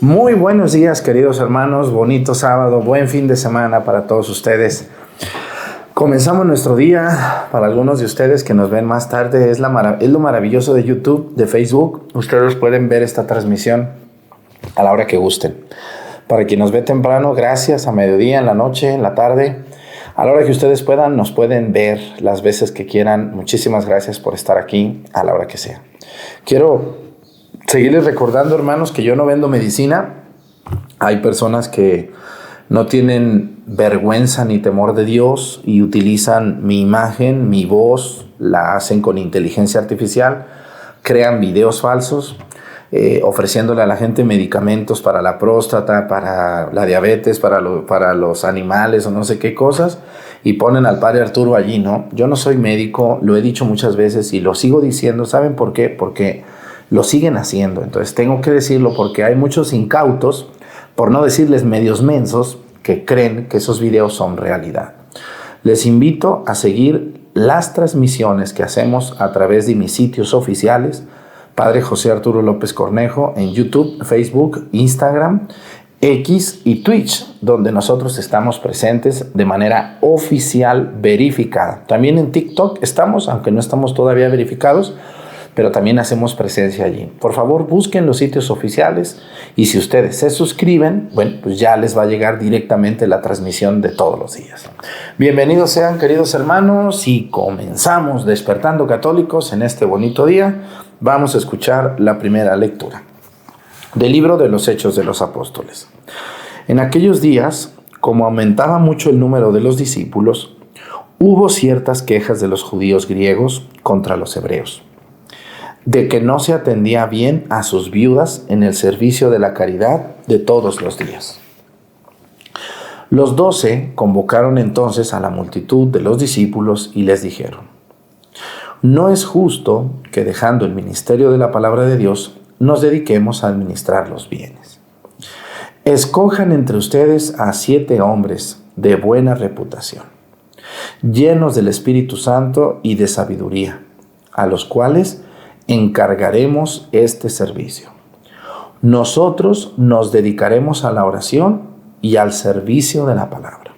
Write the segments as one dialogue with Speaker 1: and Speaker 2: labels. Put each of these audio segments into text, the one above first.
Speaker 1: Muy buenos días, queridos hermanos, bonito sábado, buen fin de semana para todos ustedes. Comenzamos nuestro día. Para algunos de ustedes que nos ven más tarde, es lo maravilloso de YouTube, de Facebook. Ustedes pueden ver esta transmisión a la hora que gusten. Para quien nos ve temprano, gracias, a mediodía, en la noche, en la tarde. A la hora que ustedes puedan, nos pueden ver las veces que quieran. Muchísimas gracias por estar aquí a la hora que sea. Quiero seguirles recordando, hermanos, que yo no vendo medicina. Hay personas que no tienen vergüenza ni temor de Dios y utilizan mi imagen, mi voz, la hacen con inteligencia artificial, crean videos falsos, ofreciéndole a la gente medicamentos para la próstata, para la diabetes, para los animales o no sé qué cosas, y ponen al padre Arturo allí, ¿no? Yo no soy médico, lo he dicho muchas veces y lo sigo diciendo. ¿Saben por qué? Porque lo siguen haciendo. Entonces tengo que decirlo porque hay muchos incautos, por no decirles medios mensos, que creen que esos videos son realidad. Les invito a seguir las transmisiones que hacemos a través de mis sitios oficiales, Padre José Arturo López Cornejo, en YouTube, Facebook, Instagram, X y Twitch, donde nosotros estamos presentes de manera oficial verificada. También en TikTok estamos, aunque no estamos todavía verificados, pero también hacemos presencia allí. Por favor, busquen los sitios oficiales y si ustedes se suscriben, bueno, pues ya les va a llegar directamente la transmisión de todos los días. Bienvenidos sean, queridos hermanos, y comenzamos Despertando Católicos en este bonito día. Vamos a escuchar la primera lectura del libro de los Hechos de los Apóstoles. En aquellos días, como aumentaba mucho el número de los discípulos, hubo ciertas quejas de los judíos griegos contra los hebreos, de que no se atendía bien a sus viudas en el servicio de la caridad de todos los días. Los 12 convocaron entonces a la multitud de los discípulos y les dijeron: no es justo que, dejando el ministerio de la palabra de Dios, nos dediquemos a administrar los bienes. Escojan entre ustedes a 7 hombres de buena reputación, llenos del Espíritu Santo y de sabiduría, a los cuales encargaremos este servicio. Nosotros nos dedicaremos a la oración y al servicio de la palabra.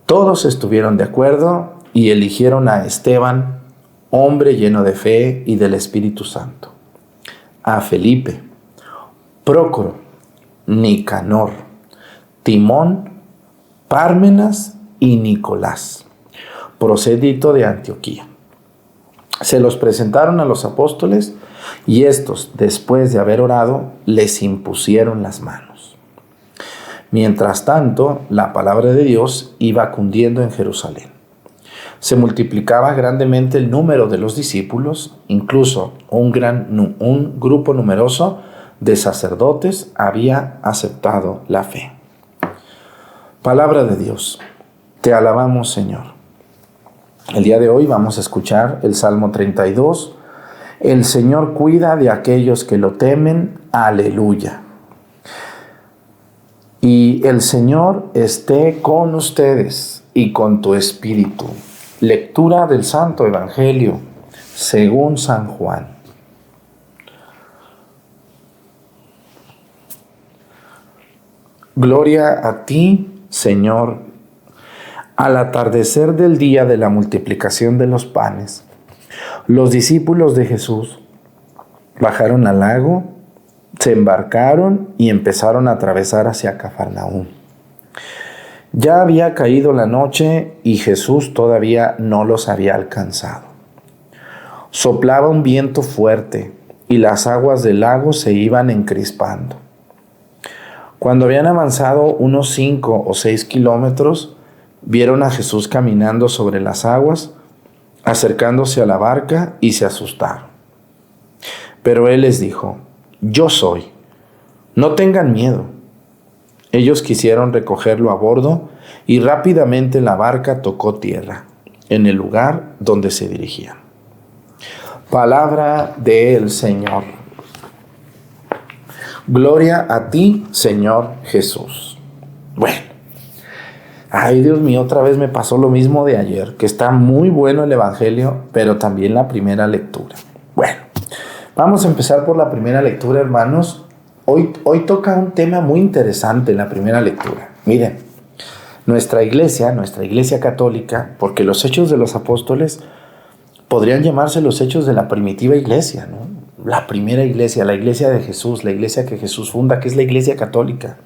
Speaker 1: Todos estuvieron de acuerdo y eligieron a Esteban, hombre lleno de fe y del Espíritu Santo, a Felipe, Prócoro, Nicanor, Timón, Pármenas y Nicolás, procedito de Antioquía. Se los presentaron a los apóstoles y estos, después de haber orado, les impusieron las manos. Mientras tanto, la palabra de Dios iba cundiendo en Jerusalén. Se multiplicaba grandemente el número de los discípulos, incluso un grupo numeroso de sacerdotes había aceptado la fe. Palabra de Dios. Te alabamos, Señor. El día de hoy vamos a escuchar el Salmo 32. El Señor cuida de aquellos que lo temen. Aleluya. Y el Señor esté con ustedes y con tu espíritu. Lectura del Santo Evangelio según San Juan. Gloria a ti, Señor. Al atardecer del día de la multiplicación de los panes, los discípulos de Jesús bajaron al lago, se embarcaron y empezaron a atravesar hacia Cafarnaúm. Ya había caído la noche y Jesús todavía no los había alcanzado. Soplaba un viento fuerte y las aguas del lago se iban encrispando. Cuando habían avanzado unos 5 o 6 kilómetros, vieron a Jesús caminando sobre las aguas, acercándose a la barca y se asustaron. Pero él les dijo: yo soy, no tengan miedo. Ellos quisieron recogerlo a bordo y rápidamente la barca tocó tierra en el lugar donde se dirigían. Palabra del Señor. Gloria a ti, Señor Jesús. Bueno, ay Dios mío, otra vez me pasó lo mismo de ayer, que está muy bueno el Evangelio, pero también la primera lectura. Bueno, vamos a empezar por la primera lectura, hermanos. Hoy toca un tema muy interesante en la primera lectura. Miren, nuestra iglesia católica, porque los hechos de los apóstoles podrían llamarse los hechos de la primitiva iglesia, ¿no? La primera iglesia, la iglesia de Jesús, la iglesia que Jesús funda, que es la iglesia católica.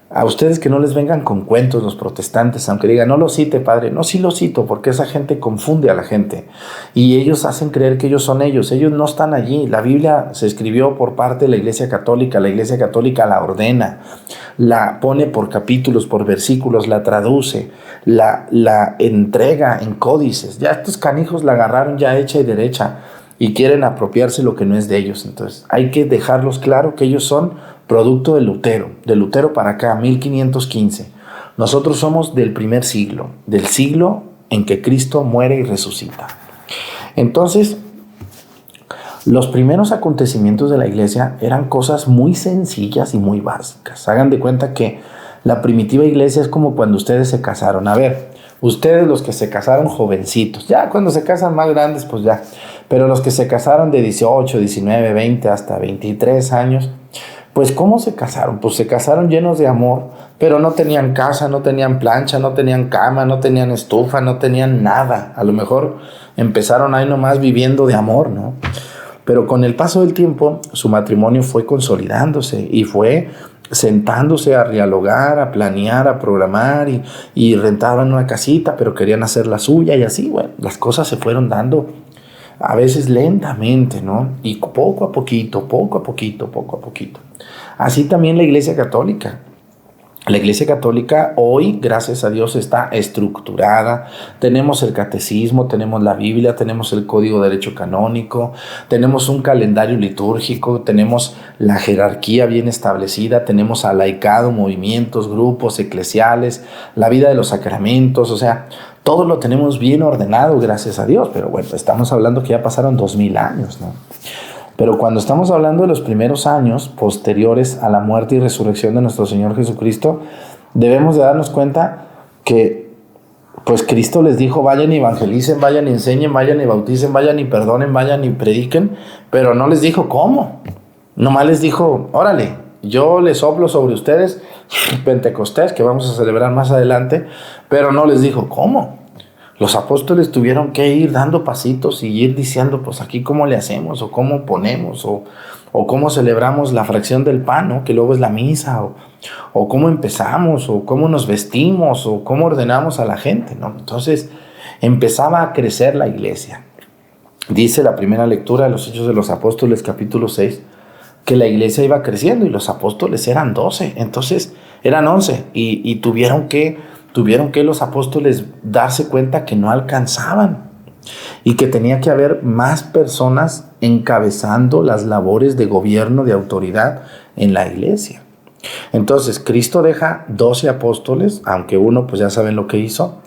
Speaker 1: A ustedes que no les vengan con cuentos los protestantes, aunque digan, no lo cite, padre. No, sí lo cito, porque esa gente confunde a la gente. Y ellos hacen creer que ellos son ellos. Ellos no están allí. La Biblia se escribió por parte de la iglesia católica. La iglesia católica la ordena, la pone por capítulos, por versículos, la traduce, la entrega en códices. Ya estos canijos la agarraron ya hecha y derecha y quieren apropiarse lo que no es de ellos. Entonces hay que dejarlos claro que ellos son producto de Lutero para acá, 1515. Nosotros somos del primer siglo, del siglo en que Cristo muere y resucita. Entonces, los primeros acontecimientos de la iglesia eran cosas muy sencillas y muy básicas. Hagan de cuenta que la primitiva iglesia es como cuando ustedes se casaron. A ver, ustedes los que se casaron jovencitos, ya cuando se casan más grandes, pues ya. Pero los que se casaron de 18, 19, 20 hasta 23 años, pues ¿cómo se casaron? Pues se casaron llenos de amor, pero no tenían casa, no tenían plancha, no tenían cama, no tenían estufa, no tenían nada. A lo mejor empezaron ahí nomás viviendo de amor, ¿no? Pero con el paso del tiempo, su matrimonio fue consolidándose y fue sentándose a dialogar, a planear, a programar y rentaban una casita, pero querían hacer la suya y así, bueno, las cosas se fueron dando a veces lentamente, ¿no? Y poco a poquito. Así también la Iglesia Católica. La Iglesia Católica hoy, gracias a Dios, está estructurada. Tenemos el catecismo, tenemos la Biblia, tenemos el Código de Derecho Canónico, tenemos un calendario litúrgico, tenemos la jerarquía bien establecida, tenemos al laicado, movimientos, grupos eclesiales, la vida de los sacramentos, o sea, todo lo tenemos bien ordenado, gracias a Dios. Pero bueno, estamos hablando que ya pasaron 2000 años, ¿no? Pero cuando estamos hablando de los primeros años posteriores a la muerte y resurrección de nuestro Señor Jesucristo, debemos de darnos cuenta que pues Cristo les dijo, vayan y evangelicen, vayan y enseñen, vayan y bauticen, vayan y perdonen, vayan y prediquen, pero no les dijo cómo. Nomás les dijo, órale, yo les soplo sobre ustedes Pentecostés, que vamos a celebrar más adelante, pero no les dijo cómo. Los apóstoles tuvieron que ir dando pasitos y ir diciendo, pues aquí cómo le hacemos, o cómo ponemos, o cómo celebramos la fracción del pan, ¿no? Que luego es la misa, o cómo empezamos, o cómo nos vestimos, o cómo ordenamos a la gente, ¿no? Entonces empezaba a crecer la iglesia. Dice la primera lectura de los Hechos de los Apóstoles, capítulo 6, que la iglesia iba creciendo y los apóstoles eran 12, entonces eran 11 y tuvieron que los apóstoles darse cuenta que no alcanzaban y que tenía que haber más personas encabezando las labores de gobierno, de autoridad en la iglesia. Entonces Cristo deja 12 apóstoles, aunque uno pues ya saben lo que hizo,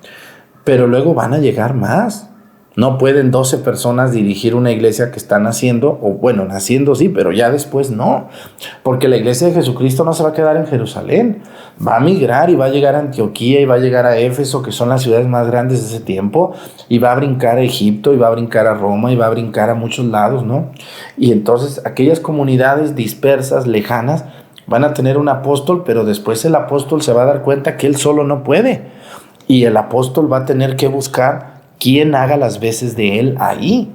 Speaker 1: pero luego van a llegar más. No pueden 12 personas dirigir una iglesia que está naciendo, o bueno, naciendo sí, pero ya después no, porque la iglesia de Jesucristo no se va a quedar en Jerusalén, va a migrar y va a llegar a Antioquía y va a llegar a Éfeso, que son las ciudades más grandes de ese tiempo, y va a brincar a Egipto y va a brincar a Roma y va a brincar a muchos lados, ¿no? Y entonces aquellas comunidades dispersas, lejanas, van a tener un apóstol, pero después el apóstol se va a dar cuenta que él solo no puede, y el apóstol va a tener que buscar quien haga las veces de él ahí.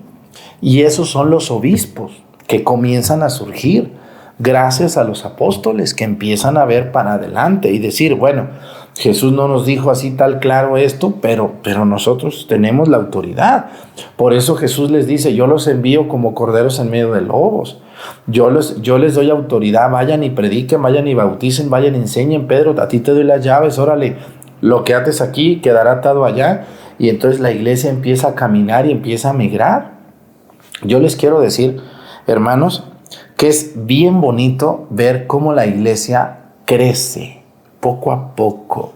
Speaker 1: Y esos son los obispos que comienzan a surgir gracias a los apóstoles, que empiezan a ver para adelante y decir, bueno, Jesús no nos dijo así tal claro esto, pero nosotros tenemos la autoridad. Por eso Jesús les dice, yo los envío como corderos en medio de lobos. Yo les doy autoridad, vayan y prediquen, vayan y bauticen, vayan y enseñen. Pedro, a ti te doy las llaves, órale, lo que ates aquí quedará atado allá. Y entonces la iglesia empieza a caminar y empieza a migrar. Yo les quiero decir, hermanos, que es bien bonito ver cómo la iglesia crece poco a poco,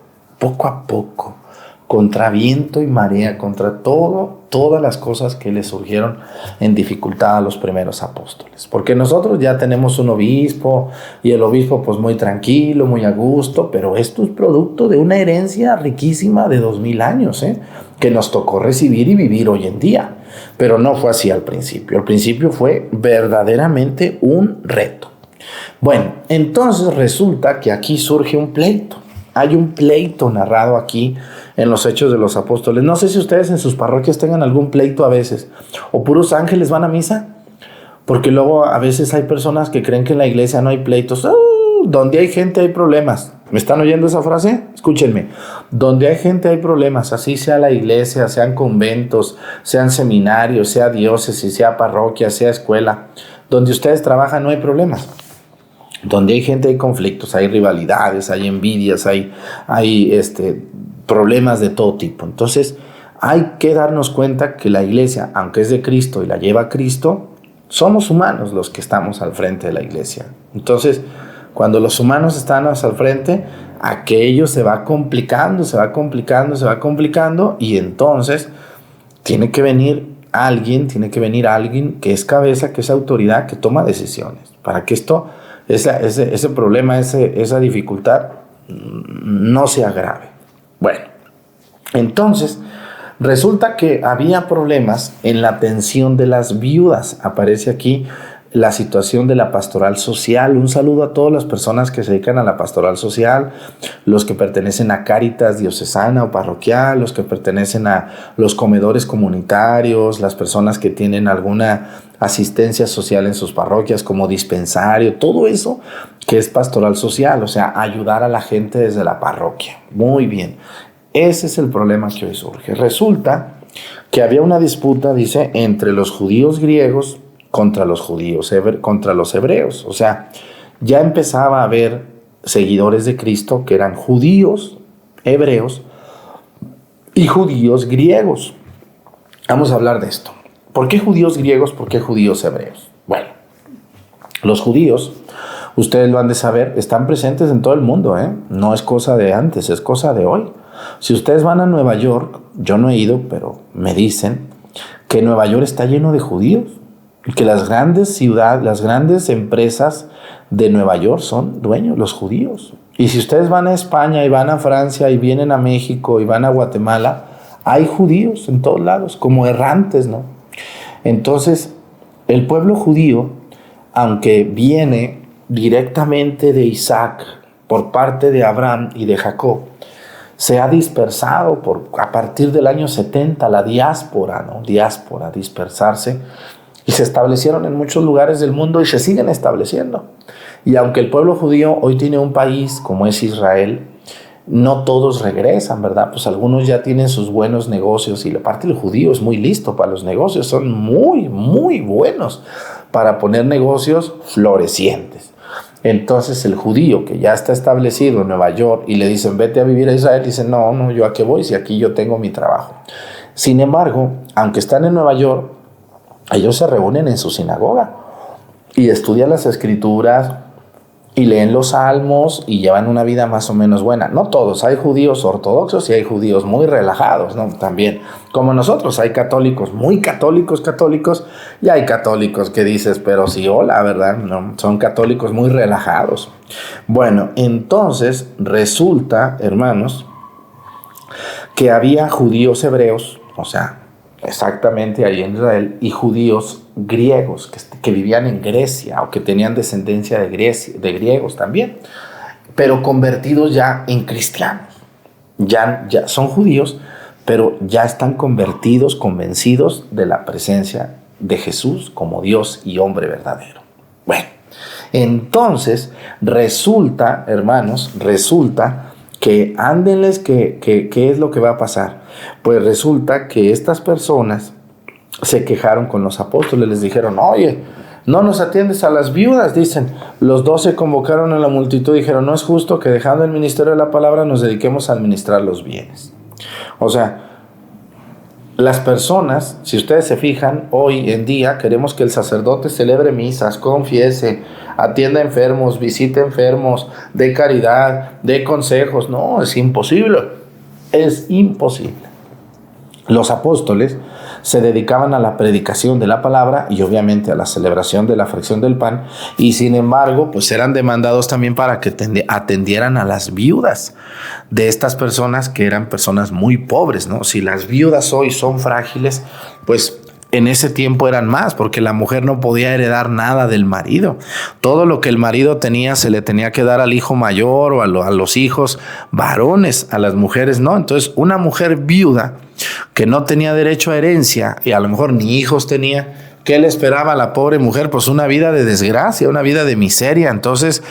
Speaker 1: contra viento y marea, contra todas las cosas que le surgieron en dificultad a los primeros apóstoles. Porque nosotros ya tenemos un obispo, y el obispo pues muy tranquilo, muy a gusto, pero esto es producto de una herencia riquísima de 2000 años, que nos tocó recibir y vivir hoy en día. Pero no fue así al principio. Al principio fue verdaderamente un reto. Bueno, entonces resulta que aquí surge un pleito. Hay un pleito narrado aquí en los Hechos de los Apóstoles. No sé si ustedes en sus parroquias tengan algún pleito a veces, o puros ángeles van a misa, porque luego a veces hay personas que creen que en la iglesia no hay pleitos. Donde hay gente hay problemas. ¿Me están oyendo esa frase? Escúchenme. Donde hay gente hay problemas, así sea la iglesia, sean conventos, sean seminarios, sea diócesis, sea parroquia, sea escuela. Donde ustedes trabajan no hay problemas. Donde hay gente hay conflictos, hay rivalidades, hay envidias, hay problemas de todo tipo. Entonces hay que darnos cuenta que la iglesia, aunque es de Cristo y la lleva Cristo, somos humanos los que estamos al frente de la iglesia. Entonces, cuando los humanos están al frente, aquello se va complicando, y entonces tiene que venir alguien que es cabeza, que es autoridad, que toma decisiones, para que ese problema, esa dificultad no se agrave. Bueno, entonces resulta que había problemas en la atención de las viudas. Aparece aquí la situación de la pastoral social. Un saludo a todas las personas que se dedican a la pastoral social, los que pertenecen a Cáritas diocesana o parroquial, los que pertenecen a los comedores comunitarios, las personas que tienen alguna asistencia social en sus parroquias como dispensario, todo eso que es pastoral social, o sea, ayudar a la gente desde la parroquia. Muy bien, ese es el problema que hoy surge. Resulta que había una disputa, dice, entre los judíos griegos contra los hebreos. O sea, ya empezaba a haber seguidores de Cristo que eran judíos hebreos y judíos griegos. Vamos a hablar de esto. ¿Por qué judíos griegos? ¿Por qué judíos hebreos? Bueno, los judíos, ustedes lo han de saber, están presentes en todo el mundo, ¿eh? No es cosa de antes, es cosa de hoy. Si ustedes van a Nueva York, yo no he ido, pero me dicen que Nueva York está lleno de judíos, que las grandes ciudades, las grandes empresas de Nueva York son dueños, los judíos. Y si ustedes van a España y van a Francia y vienen a México y van a Guatemala, hay judíos en todos lados, como errantes, ¿no? Entonces, el pueblo judío, aunque viene directamente de Isaac por parte de Abraham y de Jacob, se ha dispersado a partir del año 70, la diáspora, dispersarse, y se establecieron en muchos lugares del mundo y se siguen estableciendo. Y aunque el pueblo judío hoy tiene un país como es Israel, no todos regresan, ¿verdad? Pues algunos ya tienen sus buenos negocios y la parte del judío es muy listo para los negocios, son muy, muy buenos para poner negocios florecientes. Entonces el judío que ya está establecido en Nueva York y le dicen vete a vivir a Israel, dice no, yo a qué voy si aquí yo tengo mi trabajo. Sin embargo, aunque están en Nueva York, ellos se reúnen en su sinagoga y estudian las escrituras y leen los salmos y llevan una vida más o menos buena. No todos, hay judíos ortodoxos y hay judíos muy relajados, ¿no? También, como nosotros, hay católicos muy católicos y hay católicos que dices, pero sí, hola, ¿verdad? No, son católicos muy relajados. Bueno, entonces resulta, hermanos, que había judíos hebreos, o sea, exactamente ahí en Israel, y judíos griegos que vivían en Grecia o que tenían descendencia de griegos también, pero convertidos ya en cristianos. Ya son judíos, pero ya están convertidos, convencidos de la presencia de Jesús como Dios y hombre verdadero. Bueno, entonces resulta, hermanos, que ándenles, ¿qué es lo que va a pasar? Pues resulta que estas personas se quejaron con los apóstoles, les dijeron, oye, no nos atiendes a las viudas, dicen. Los 12 convocaron a la multitud y dijeron, no es justo que dejando el ministerio de la palabra nos dediquemos a administrar los bienes. O sea, las personas, si ustedes se fijan, hoy en día queremos que el sacerdote celebre misas, confiese, atienda enfermos, visite enfermos, dé caridad, dé consejos. No, es imposible. Es imposible. Los apóstoles se dedicaban a la predicación de la palabra y obviamente a la celebración de la fracción del pan, y sin embargo pues eran demandados también para que atendieran a las viudas de estas personas que eran personas muy pobres, ¿no? Si las viudas hoy son frágiles, pues en ese tiempo eran más, porque la mujer no podía heredar nada del marido. Todo lo que el marido tenía se le tenía que dar al hijo mayor o a los hijos varones, a las mujeres no. Entonces, una mujer viuda que no tenía derecho a herencia y a lo mejor ni hijos tenía, ¿qué le esperaba a la pobre mujer? Pues una vida de desgracia, una vida de miseria. Entonces,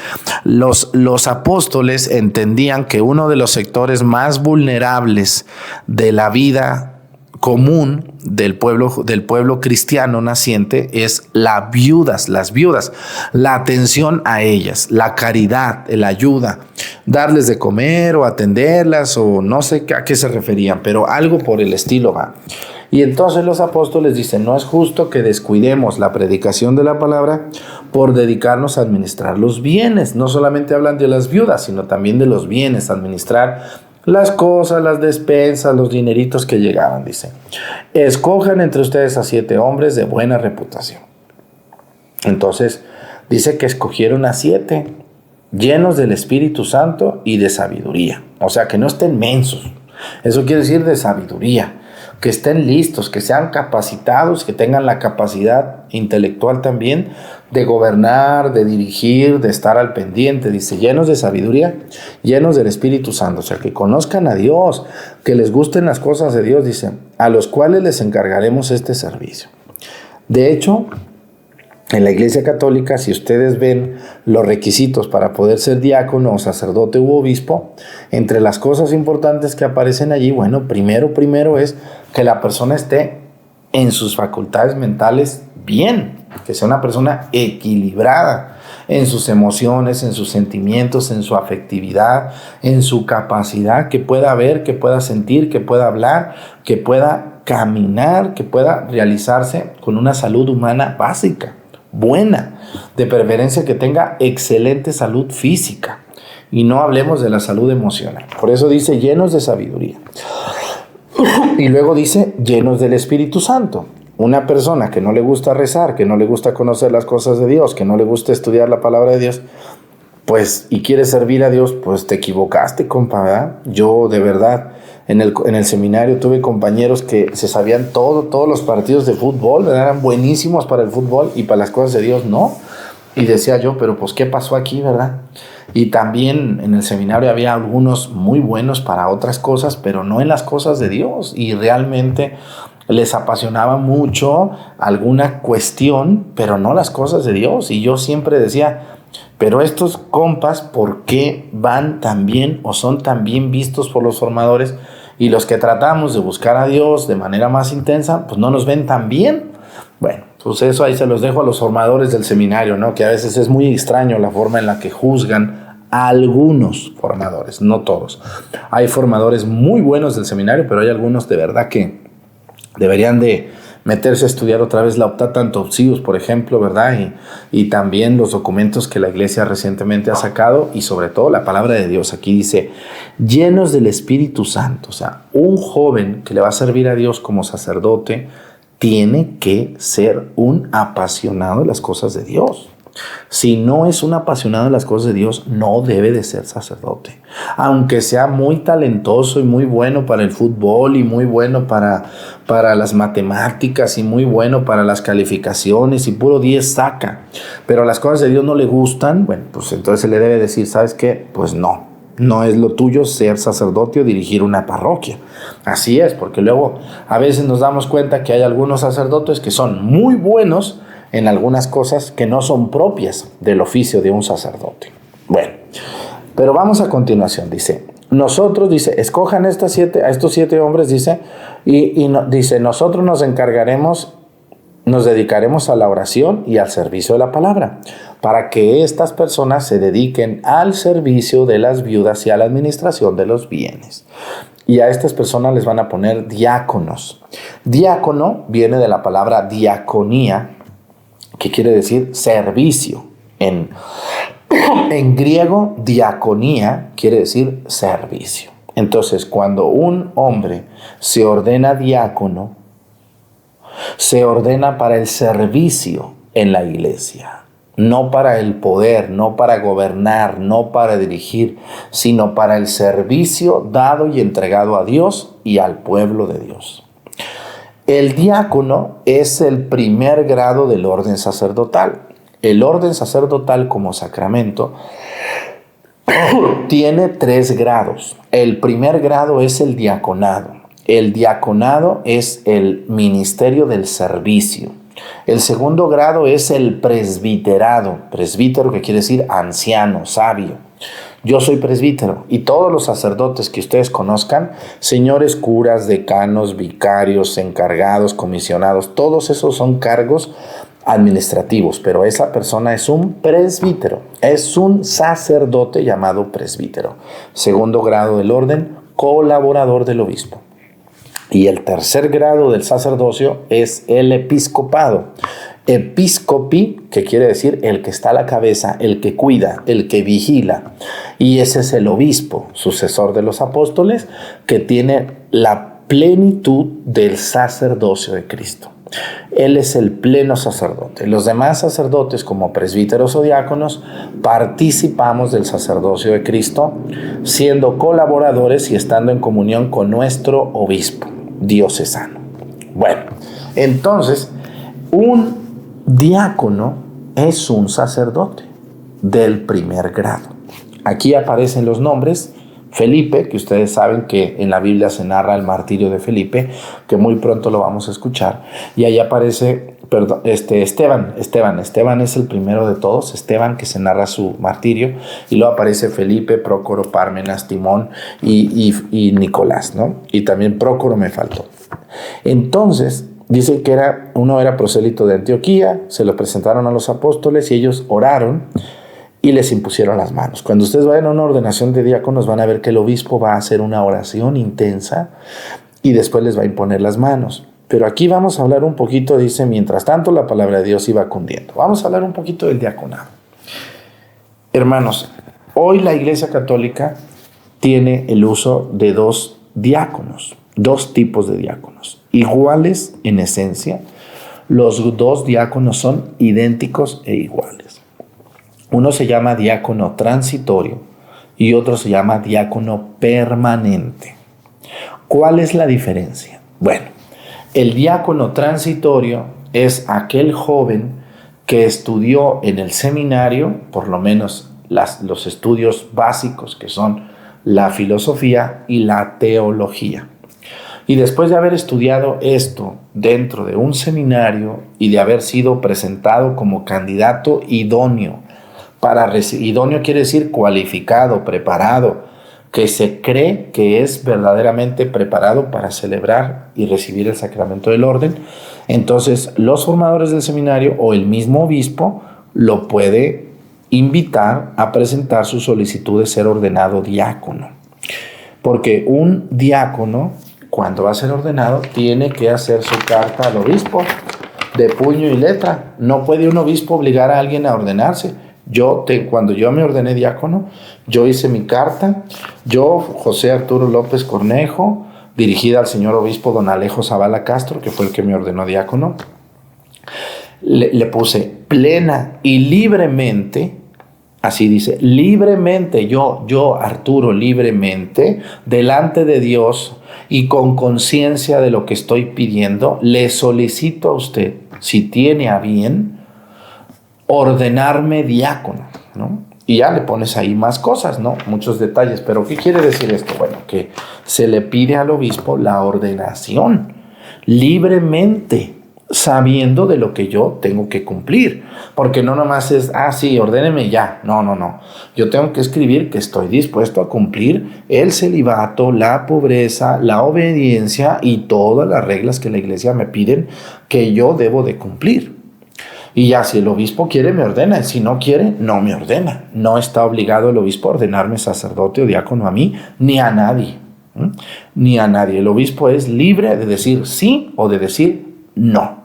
Speaker 1: los apóstoles entendían que uno de los sectores más vulnerables de la vida común del pueblo cristiano naciente es las viudas, la atención a ellas, la caridad, la ayuda, darles de comer o atenderlas o no sé a qué se referían, pero algo por el estilo va. Y entonces los apóstoles dicen, no es justo que descuidemos la predicación de la palabra por dedicarnos a administrar los bienes. No solamente hablan de las viudas, sino también de los bienes, administrar las cosas, las despensas, los dineritos que llegaban, dice. Escojan entre ustedes a 7 hombres de buena reputación. Entonces, dice que escogieron a 7, llenos del Espíritu Santo y de sabiduría. O sea, que no estén mensos. Eso quiere decir de sabiduría. Que estén listos, que sean capacitados, que tengan la capacidad intelectual también de gobernar, de dirigir, de estar al pendiente. Dice, llenos de sabiduría, llenos del Espíritu Santo. O sea, que conozcan a Dios, que les gusten las cosas de Dios, dice, a los cuales les encargaremos este servicio. De hecho, en la Iglesia Católica, si ustedes ven los requisitos para poder ser diácono o sacerdote u obispo, entre las cosas importantes que aparecen allí, bueno, primero es que la persona esté en sus facultades mentales bien, que sea una persona equilibrada en sus emociones, en sus sentimientos, en su afectividad, en su capacidad, que pueda ver, que pueda sentir, que pueda hablar, que pueda caminar, que pueda realizarse con una salud humana básica, buena, de preferencia que tenga excelente salud física y no hablemos de la salud emocional. Por eso dice llenos de sabiduría y luego dice llenos del Espíritu Santo. Una persona que no le gusta rezar, que no le gusta conocer las cosas de Dios, que no le gusta estudiar la palabra de Dios, pues y quiere servir a Dios, pues te equivocaste, compa, ¿verdad? Yo de verdad en el seminario tuve compañeros que se sabían todos los partidos de fútbol, ¿verdad? Eran buenísimos para el fútbol y para las cosas de Dios no. Y decía yo, pero pues ¿qué pasó aquí, verdad? Y también en el seminario había algunos muy buenos para otras cosas, pero no en las cosas de Dios. Y realmente les apasionaba mucho alguna cuestión, pero no las cosas de Dios. Y yo siempre decía, pero estos compas, ¿por qué van tan bien o son tan bien vistos por los formadores? Y los que tratamos de buscar a Dios de manera más intensa, pues no nos ven tan bien. Bueno, pues eso ahí se los dejo a los formadores del seminario, ¿no? Que a veces es muy extraño la forma en la que juzgan a algunos formadores, no todos. Hay formadores muy buenos del seminario, pero hay algunos de verdad que deberían de meterse a estudiar otra vez la Optata Antopsius, por ejemplo, ¿verdad? Y también los documentos que la Iglesia recientemente ha sacado y sobre todo la palabra de Dios. Aquí dice, llenos del Espíritu Santo. O sea, un joven que le va a servir a Dios como sacerdote tiene que ser un apasionado de las cosas de Dios. Si no es un apasionado de las cosas de Dios, no debe de ser sacerdote. Aunque sea muy talentoso y muy bueno para el fútbol y muy bueno para las matemáticas y muy bueno para las calificaciones y puro 10 saca, pero las cosas de Dios no le gustan, bueno, pues entonces se le debe decir, ¿sabes qué? Pues no es lo tuyo ser sacerdote o dirigir una parroquia. Así es, porque luego a veces nos damos cuenta que hay algunos sacerdotes que son muy buenos en algunas cosas que no son propias del oficio de un sacerdote. Bueno, pero vamos a continuación. Dice, nosotros, dice, escojan a estos 7 hombres, dice, dice, nosotros nos dedicaremos a la oración y al servicio de la palabra, para que estas personas se dediquen al servicio de las viudas y a la administración de los bienes. Y a estas personas les van a poner diáconos. Diácono viene de la palabra diaconía, que quiere decir servicio. En griego, diaconía quiere decir servicio. Entonces, cuando un hombre se ordena diácono, se ordena para el servicio en la iglesia, no para el poder, no para gobernar, no para dirigir, sino para el servicio dado y entregado a Dios y al pueblo de Dios. El diácono es el primer grado del orden sacerdotal. El orden sacerdotal como sacramento tiene 3 grados. El primer grado es el diaconado. El diaconado es el ministerio del servicio. El segundo grado es el presbiterado. Presbítero, que quiere decir anciano, sabio. Yo soy presbítero y todos los sacerdotes que ustedes conozcan, señores curas, decanos, vicarios, encargados, comisionados, todos esos son cargos administrativos, pero esa persona es un presbítero, es un sacerdote llamado presbítero. Segundo grado del orden, colaborador del obispo. Y el tercer grado del sacerdocio es el episcopado. Episcopi, que quiere decir el que está a la cabeza, el que cuida, el que vigila. Y ese es el obispo, sucesor de los apóstoles, que tiene la plenitud del sacerdocio de Cristo. Él es el pleno sacerdote. Los demás sacerdotes, como presbíteros o diáconos, participamos del sacerdocio de Cristo, siendo colaboradores y estando en comunión con nuestro obispo diocesano. Bueno, entonces, un diácono es un sacerdote del primer grado. Aquí aparecen los nombres. Felipe, que ustedes saben que en la Biblia se narra el martirio de Felipe, que muy pronto lo vamos a escuchar. Y ahí aparece, Esteban es el primero de todos, Esteban, que se narra su martirio, y luego aparece Felipe, Prócoro, Pármenas, Timón y Nicolás, ¿no? Y también Prócoro me faltó. Entonces, dice que uno era prosélito de Antioquía, se lo presentaron a los apóstoles y ellos oraron y les impusieron las manos. Cuando ustedes vayan a una ordenación de diáconos van a ver que el obispo va a hacer una oración intensa y después les va a imponer las manos. Pero aquí vamos a hablar un poquito, dice, mientras tanto la palabra de Dios iba cundiendo. Vamos a hablar un poquito del diaconado. Hermanos, hoy la Iglesia Católica tiene el uso de 2 diáconos, 2 tipos de diáconos, iguales en esencia. Los 2 diáconos son idénticos e iguales. Uno se llama diácono transitorio y otro se llama diácono permanente. ¿Cuál es la diferencia? Bueno, el diácono transitorio es aquel joven que estudió en el seminario, por lo menos los estudios básicos, que son la filosofía y la teología. Y después de haber estudiado esto dentro de un seminario y de haber sido presentado como candidato idóneo, idóneo quiere decir cualificado, preparado, que se cree que es verdaderamente preparado para celebrar y recibir el sacramento del orden, entonces los formadores del seminario o el mismo obispo lo puede invitar a presentar su solicitud de ser ordenado diácono. Porque un diácono, cuando va a ser ordenado, tiene que hacer su carta al obispo de puño y letra. No puede un obispo obligar a alguien a ordenarse. Cuando yo me ordené diácono, yo hice mi carta. Yo, José Arturo López Cornejo, dirigida al señor obispo don Alejo Zavala Castro, que fue el que me ordenó diácono, le puse plena y libremente, así dice, libremente, yo Arturo, libremente, delante de Dios y con conciencia de lo que estoy pidiendo, le solicito a usted, si tiene a bien, ordenarme diácono, ¿no? Y ya le pones ahí más cosas, ¿no? Muchos detalles. ¿Pero qué quiere decir esto? Bueno, que se le pide al obispo la ordenación libremente, sabiendo de lo que yo tengo que cumplir. Porque no nomás es, sí, ordéneme ya. No. Yo tengo que escribir que estoy dispuesto a cumplir el celibato, la pobreza, la obediencia y todas las reglas que la iglesia me piden que yo debo de cumplir. Y ya, si el obispo quiere, me ordena. Y si no quiere, no me ordena. No está obligado el obispo a ordenarme sacerdote o diácono a mí, ni a nadie. Ni a nadie. El obispo es libre de decir sí o de decir no.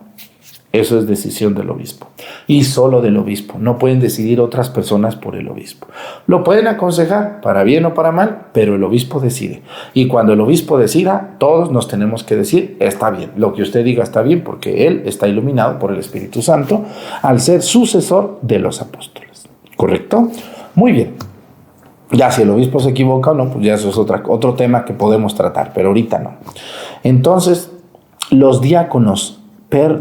Speaker 1: Eso es decisión del obispo. Y solo del obispo. No pueden decidir otras personas por el obispo. Lo pueden aconsejar, para bien o para mal, pero el obispo decide. Y cuando el obispo decida, todos nos tenemos que decir, está bien. Lo que usted diga está bien, porque él está iluminado por el Espíritu Santo al ser sucesor de los apóstoles. ¿Correcto? Muy bien. Ya si el obispo se equivoca o no, pues ya eso es otro tema que podemos tratar, pero ahorita no. Entonces, Los diáconos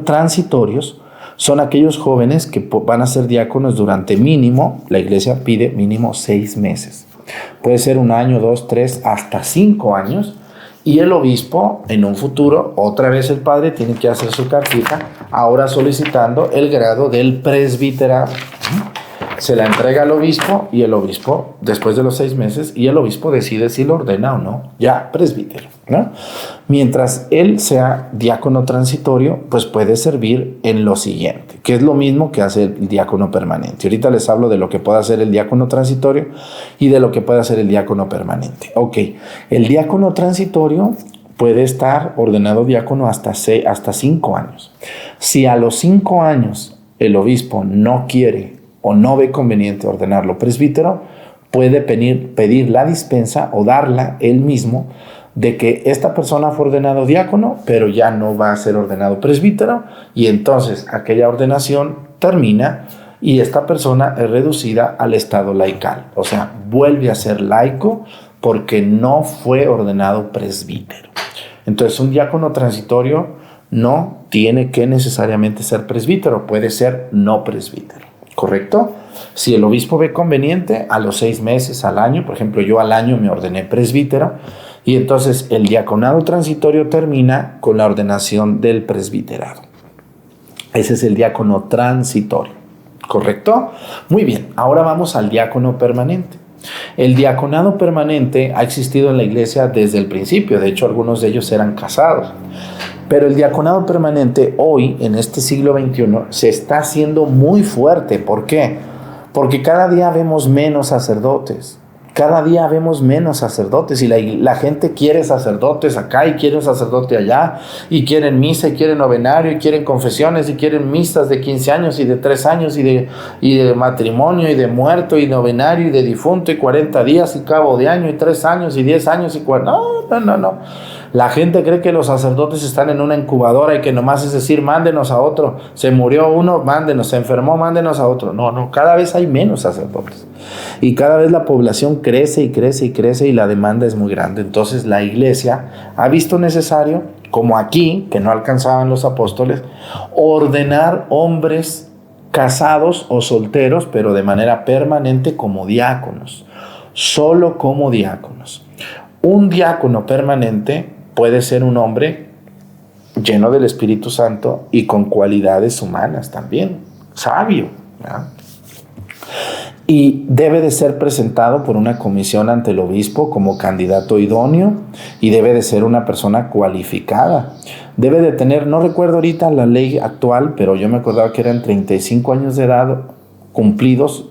Speaker 1: transitorios son aquellos jóvenes que van a ser diáconos durante mínimo, la iglesia pide mínimo 6 meses. Puede ser 1 año, 2, 3, hasta 5 años. Y el obispo, en un futuro, otra vez el padre tiene que hacer su cartita, ahora solicitando el grado del presbiterado. Se la entrega al obispo y el obispo, después de los 6 meses, y el obispo decide si lo ordena o no, ya presbítero, ¿no? Mientras él sea diácono transitorio, pues puede servir en lo siguiente, que es lo mismo que hace el diácono permanente. Ahorita les hablo de lo que puede hacer el diácono transitorio y de lo que puede hacer el diácono permanente. Ok, el diácono transitorio puede estar ordenado diácono hasta 5 años. Si a los 5 años el obispo no quiere o no ve conveniente ordenarlo presbítero, puede pedir la dispensa o darla él mismo de que esta persona fue ordenado diácono, pero ya no va a ser ordenado presbítero, y entonces aquella ordenación termina y esta persona es reducida al estado laical. O sea, vuelve a ser laico porque no fue ordenado presbítero. Entonces, un diácono transitorio no tiene que necesariamente ser presbítero, puede ser no presbítero. ¿Correcto? Si el obispo ve conveniente, a los 6 meses, al año, por ejemplo, yo al año me ordené presbítero, y entonces el diaconado transitorio termina con la ordenación del presbiterado. Ese es el diácono transitorio. ¿Correcto? Muy bien, ahora vamos al diácono permanente. El diaconado permanente ha existido en la iglesia desde el principio, de hecho algunos de ellos eran casados. Pero el diaconado permanente hoy, en este siglo XXI, se está haciendo muy fuerte. ¿Por qué? Porque cada día vemos menos sacerdotes. Cada día vemos menos sacerdotes y la gente quiere sacerdotes acá y quiere un sacerdote allá, y quieren misa y quieren novenario y quieren confesiones y quieren misas de 15 años y de 3 años y de matrimonio y de muerto y novenario y de difunto y 40 días y cabo de año y 3 años y 10 años y 40. No. La gente cree que los sacerdotes están en una incubadora y que nomás es decir, mándenos a otro. Se murió uno, mándenos. Se enfermó, mándenos a otro. No, cada vez hay menos sacerdotes. Y cada vez la población crece y la demanda es muy grande. Entonces la iglesia ha visto necesario, como aquí, que no alcanzaban los apóstoles, ordenar hombres casados o solteros, pero de manera permanente como diáconos. Solo como diáconos. Un diácono permanente puede ser un hombre lleno del Espíritu Santo y con cualidades humanas también, sabio, ¿no? Y debe de ser presentado por una comisión ante el obispo como candidato idóneo, y debe de ser una persona cualificada. Debe de tener, no recuerdo ahorita la ley actual, pero yo me acordaba que eran 35 años de edad cumplidos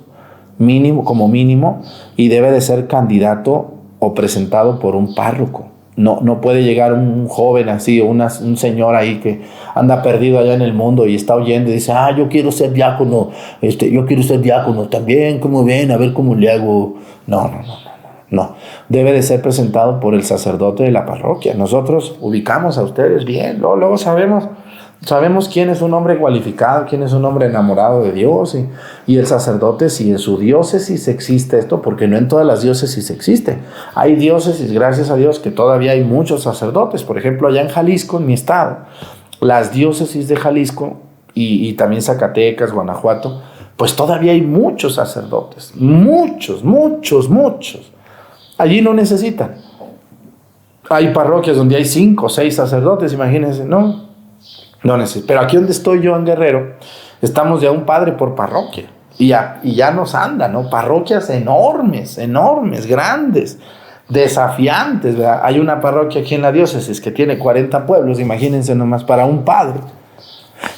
Speaker 1: como mínimo, y debe de ser candidato o presentado por un párroco. No puede llegar un joven así, o un señor ahí que anda perdido allá en el mundo y está oyendo y dice, yo quiero ser diácono, yo quiero ser diácono también, ¿cómo ven? A ver cómo le hago. No. Debe de ser presentado por el sacerdote de la parroquia. Nosotros ubicamos a ustedes bien, luego sabemos quién es un hombre cualificado, quién es un hombre enamorado de Dios, y el sacerdote, si en su diócesis existe esto, porque no en todas las diócesis existe. Hay diócesis, gracias a Dios, que todavía hay muchos sacerdotes. Por ejemplo, allá en Jalisco, en mi estado, las diócesis de Jalisco y también Zacatecas, Guanajuato, pues todavía hay muchos sacerdotes, muchos. Allí no necesitan. Hay parroquias donde hay 5 o 6 sacerdotes, imagínense, no necesito. Pero aquí donde estoy yo en Guerrero, estamos de un padre por parroquia. Y ya nos andan, ¿no? Parroquias enormes, grandes, desafiantes, ¿verdad? Hay una parroquia aquí en la diócesis que tiene 40 pueblos, imagínense nomás, para un padre.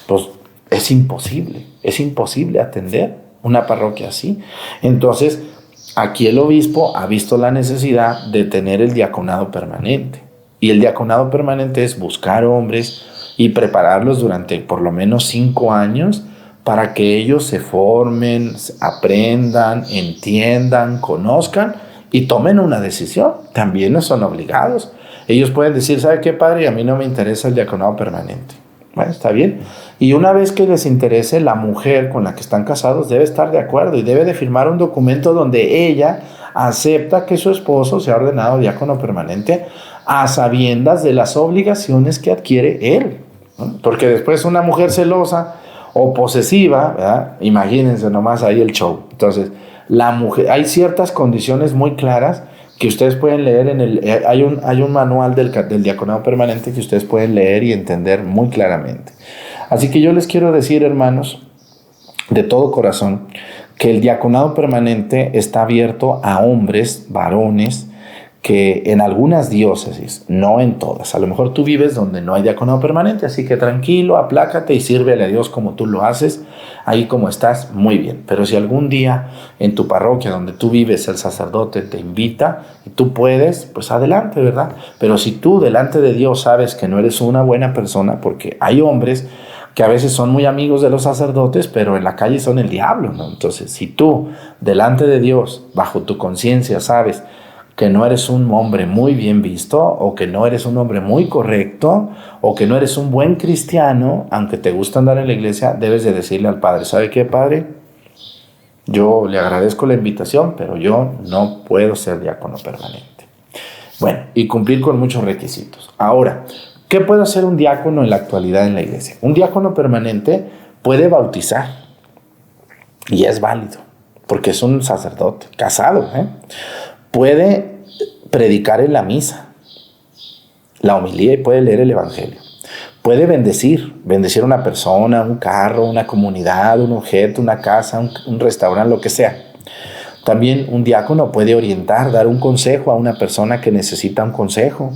Speaker 1: Pues es imposible atender una parroquia así. Entonces, aquí el obispo ha visto la necesidad de tener el diaconado permanente. Y el diaconado permanente es buscar hombres y prepararlos durante por lo menos 5 años para que ellos se formen, aprendan, entiendan, conozcan y tomen una decisión. También no son obligados. Ellos pueden decir, ¿sabe qué, padre? A mí no me interesa el diaconado permanente. Bueno, está bien. Y una vez que les interese, la mujer con la que están casados debe estar de acuerdo y debe de firmar un documento donde ella acepta que su esposo sea ordenado diácono permanente a sabiendas de las obligaciones que adquiere él, ¿no? Porque después una mujer celosa o posesiva, ¿verdad? Imagínense nomás ahí el show. Entonces, la mujer, hay ciertas condiciones muy claras que ustedes pueden leer hay un manual del diaconado permanente que ustedes pueden leer y entender muy claramente. Así que yo les quiero decir, hermanos, de todo corazón, que el diaconado permanente está abierto a hombres, varones, que en algunas diócesis, no en todas, a lo mejor tú vives donde no hay diaconado permanente, así que tranquilo, aplácate y sírvele a Dios como tú lo haces, ahí como estás, muy bien. Pero si algún día en tu parroquia donde tú vives el sacerdote te invita y tú puedes, pues adelante, ¿verdad? Pero si tú delante de Dios sabes que no eres una buena persona, porque hay hombres que a veces son muy amigos de los sacerdotes, pero en la calle son el diablo, ¿no? Entonces, si tú delante de Dios, bajo tu conciencia, sabes que no eres un hombre muy bien visto, o que no eres un hombre muy correcto, o que no eres un buen cristiano, aunque te gusta andar en la iglesia, debes de decirle al Padre, ¿sabe qué, Padre? Yo le agradezco la invitación, pero yo no puedo ser diácono permanente. Bueno, y cumplir con muchos requisitos. Ahora, ¿qué puede hacer un diácono en la actualidad en la iglesia? Un diácono permanente puede bautizar, y es válido, porque es un sacerdote casado, Puede predicar en la misa, la homilía, y puede leer el evangelio. Puede bendecir a una persona, un carro, una comunidad, un objeto, una casa, un restaurante, lo que sea. También un diácono puede orientar, dar un consejo a una persona que necesita un consejo.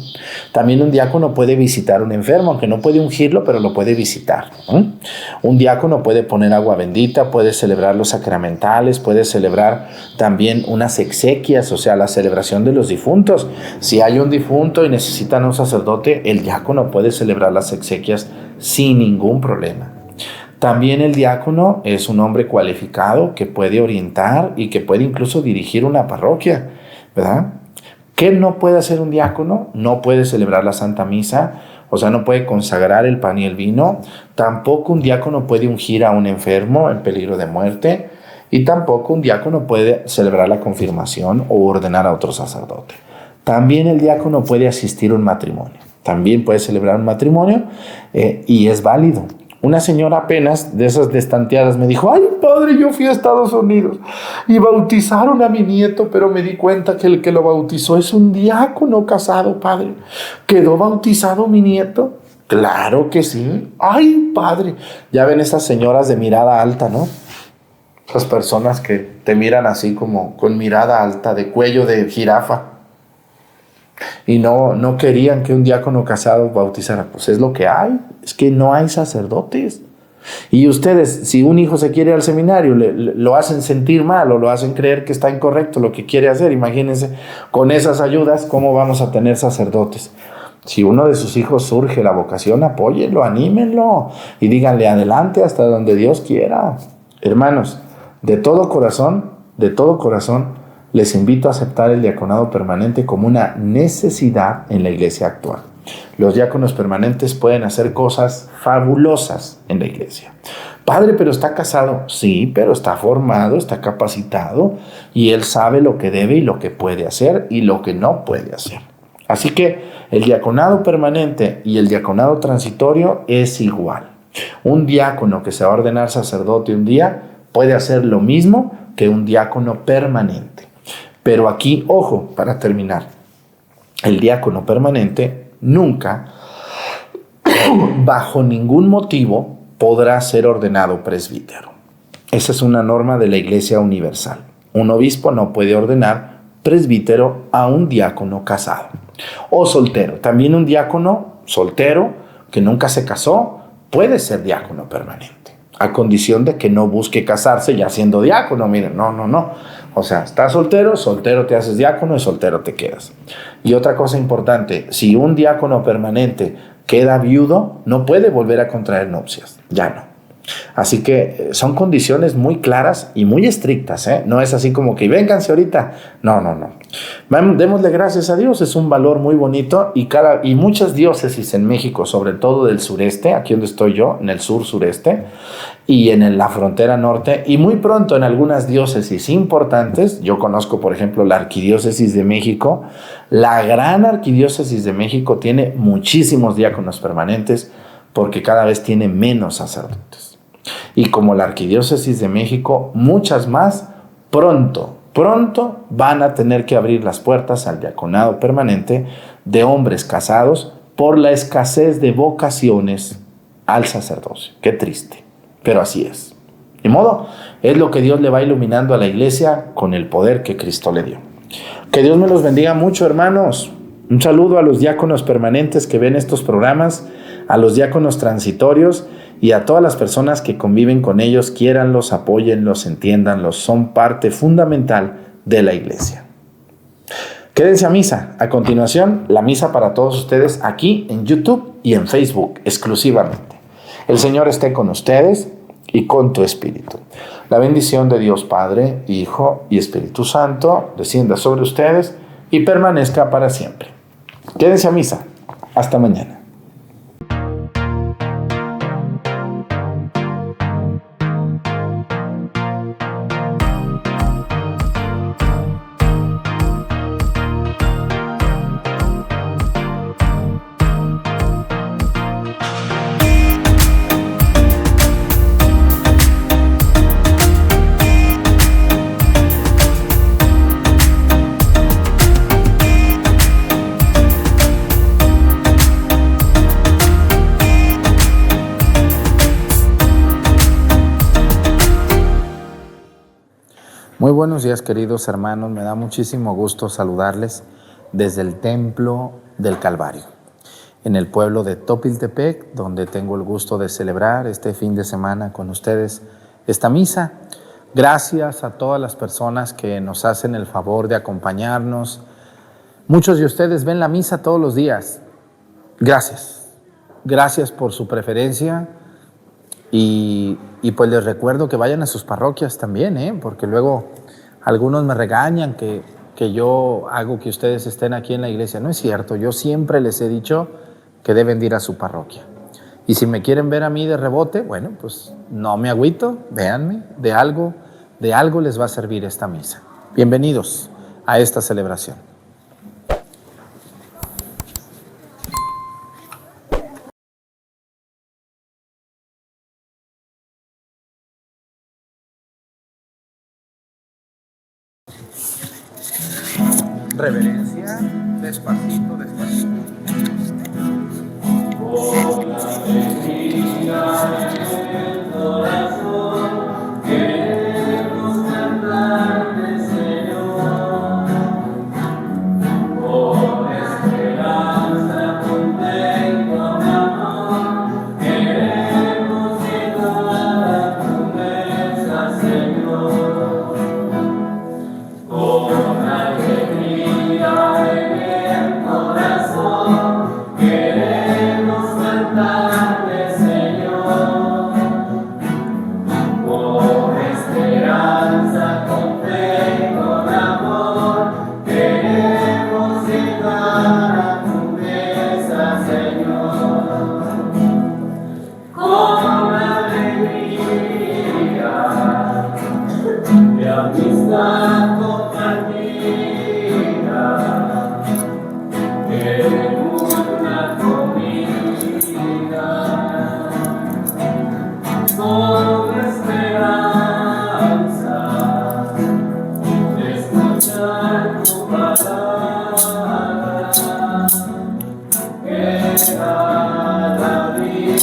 Speaker 1: También un diácono puede visitar a un enfermo, aunque no puede ungirlo, pero lo puede visitar, ¿no? Un diácono puede poner agua bendita, puede celebrar los sacramentales, puede celebrar también unas exequias, o sea, la celebración de los difuntos. Si hay un difunto y necesitan un sacerdote, el diácono puede celebrar las exequias sin ningún problema. También el diácono es un hombre cualificado que puede orientar y que puede incluso dirigir una parroquia, ¿verdad? ¿Qué no puede hacer un diácono? No puede celebrar la Santa Misa, o sea, no puede consagrar el pan y el vino. Tampoco un diácono puede ungir a un enfermo en peligro de muerte. Y tampoco un diácono puede celebrar la confirmación o ordenar a otro sacerdote. También el diácono puede asistir a un matrimonio. También puede celebrar un matrimonio y es válido. Una señora apenas de esas destanteadas me dijo, ay, padre, yo fui a Estados Unidos y bautizaron a mi nieto, pero me di cuenta que el que lo bautizó es un diácono casado, padre. ¿Quedó bautizado mi nieto? Claro que sí. Ay, padre. Ya ven esas señoras de mirada alta, ¿no? Esas personas que te miran así como con mirada alta, de cuello de jirafa. Y no querían que un diácono casado bautizara. Pues es lo que hay. Es que no hay sacerdotes. Y ustedes, si un hijo se quiere ir al seminario, lo hacen sentir mal o lo hacen creer que está incorrecto lo que quiere hacer. Imagínense, con esas ayudas, ¿cómo vamos a tener sacerdotes? Si uno de sus hijos surge la vocación, apóyenlo, anímenlo y díganle adelante hasta donde Dios quiera. Hermanos, de todo corazón, les invito a aceptar el diaconado permanente como una necesidad en la iglesia actual. Los diáconos permanentes pueden hacer cosas fabulosas en la iglesia. Padre, pero está casado. Sí, pero está formado, está capacitado y él sabe lo que debe y lo que puede hacer y lo que no puede hacer. Así que el diaconado permanente y el diaconado transitorio es igual. Un diácono que se va a ordenar sacerdote un día puede hacer lo mismo que un diácono permanente. Pero aquí, ojo, para terminar, el diácono permanente nunca, bajo ningún motivo, podrá ser ordenado presbítero. Esa es una norma de la Iglesia Universal. Un obispo no puede ordenar presbítero a un diácono casado o soltero. También un diácono soltero que nunca se casó puede ser diácono permanente, a condición de que no busque casarse ya siendo diácono. Miren, no. O sea, estás soltero te haces diácono y soltero te quedas. Y otra cosa importante, si un diácono permanente queda viudo, no puede volver a contraer nupcias. Ya no. Así que son condiciones muy claras y muy estrictas, ¿eh? No es así como que vénganse ahorita. No. Démosle gracias a Dios, es un valor muy bonito y muchas diócesis en México, sobre todo del sureste, aquí donde estoy yo, en el sur-sureste, y en la frontera norte, y muy pronto en algunas diócesis importantes. Yo conozco, por ejemplo, la Arquidiócesis de México. La gran Arquidiócesis de México tiene muchísimos diáconos permanentes porque cada vez tiene menos sacerdotes. Y como la Arquidiócesis de México, muchas más pronto van a tener que abrir las puertas al diaconado permanente de hombres casados por la escasez de vocaciones al sacerdocio. Qué triste, pero así es. De modo, es lo que Dios le va iluminando a la iglesia con el poder que Cristo le dio. Que Dios me los bendiga mucho, hermanos. Un saludo a los diáconos permanentes que ven estos programas, a los diáconos transitorios y a todas las personas que conviven con ellos. Quiéranlos, apóyenlos, entiéndanlos. Son parte fundamental de la iglesia. Quédense a misa. A continuación, la misa para todos ustedes aquí en YouTube y en Facebook exclusivamente. El Señor esté con ustedes y con tu espíritu. La bendición de Dios Padre, Hijo y Espíritu Santo descienda sobre ustedes y permanezca para siempre. Quédense a misa. Hasta mañana. Muy buenos días, queridos hermanos. Me da muchísimo gusto saludarles desde el Templo del Calvario, en el pueblo de Topiltepec, donde tengo el gusto de celebrar este fin de semana con ustedes esta misa. Gracias a todas las personas que nos hacen el favor de acompañarnos. Muchos de ustedes ven la misa todos los días. Gracias. Gracias por su preferencia. Y pues les recuerdo que vayan a sus parroquias también, porque luego algunos me regañan que yo hago que ustedes estén aquí en la iglesia. No es cierto, yo siempre les he dicho que deben de ir a su parroquia. Y si me quieren ver a mí de rebote, bueno, pues no me agüito, véanme, de algo les va a servir esta misa. Bienvenidos a esta celebración. Reverencia, despacito, despacito. Con la alegría en el corazón, queremos cantarte, Señor. Con esperanza, con fe y con amor, queremos llegar a tu mesa, Señor. Con alegría en el corazón, queremos cantarte, Señor. Con esperanza, con fe y con amor, queremos llegar a tu mesa, Señor. Con alegría de amistad compartida, en una comida, con esperanza de escuchar tu palabra, que da la vida.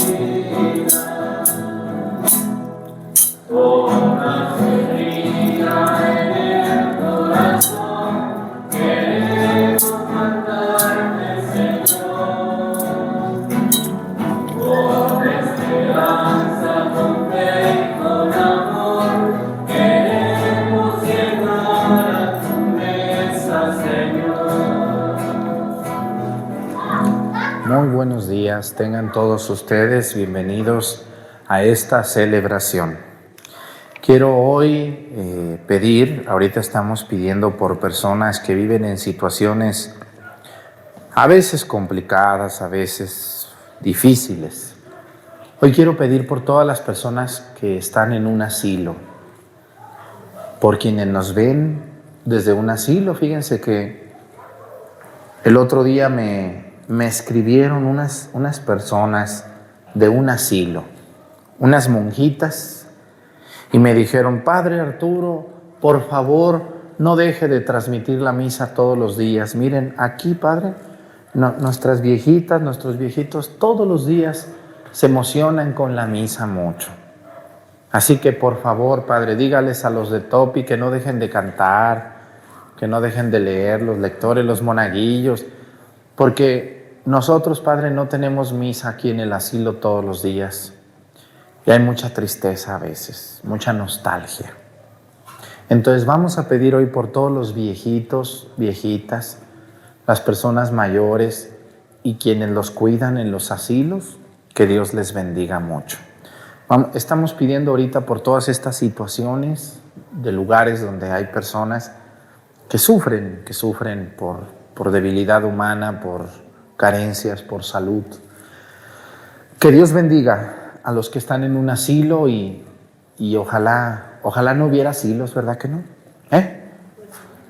Speaker 1: Con alegría en el corazón, queremos cantarte, Señor. Con esperanza, con fe y con amor, queremos llegar a tu mesa, Señor. Muy buenos días, tengan todos ustedes bienvenidos a esta celebración. Quiero hoy pedir, ahorita estamos pidiendo por personas que viven en situaciones a veces complicadas, a veces difíciles. Hoy quiero pedir por todas las personas que están en un asilo, por quienes nos ven desde un asilo. Fíjense que el otro día me escribieron unas personas de un asilo, unas monjitas, y me dijeron: Padre Arturo, por favor, no deje de transmitir la misa todos los días. Miren, aquí, Padre, nuestras viejitas, nuestros viejitos, todos los días se emocionan con la misa mucho. Así que, por favor, Padre, dígales a los de Topi que no dejen de cantar, que no dejen de leer, los lectores, los monaguillos, porque nosotros, Padre, no tenemos misa aquí en el asilo todos los días. Y hay mucha tristeza a veces, mucha nostalgia. Entonces vamos a pedir hoy por todos los viejitos, viejitas, las personas mayores y quienes los cuidan en los asilos, que Dios les bendiga mucho. Estamos pidiendo ahorita por todas estas situaciones de lugares donde hay personas que sufren por debilidad humana, por carencias, por salud. Que Dios bendiga a los que están en un asilo y ojalá no hubiera asilos, ¿verdad que no?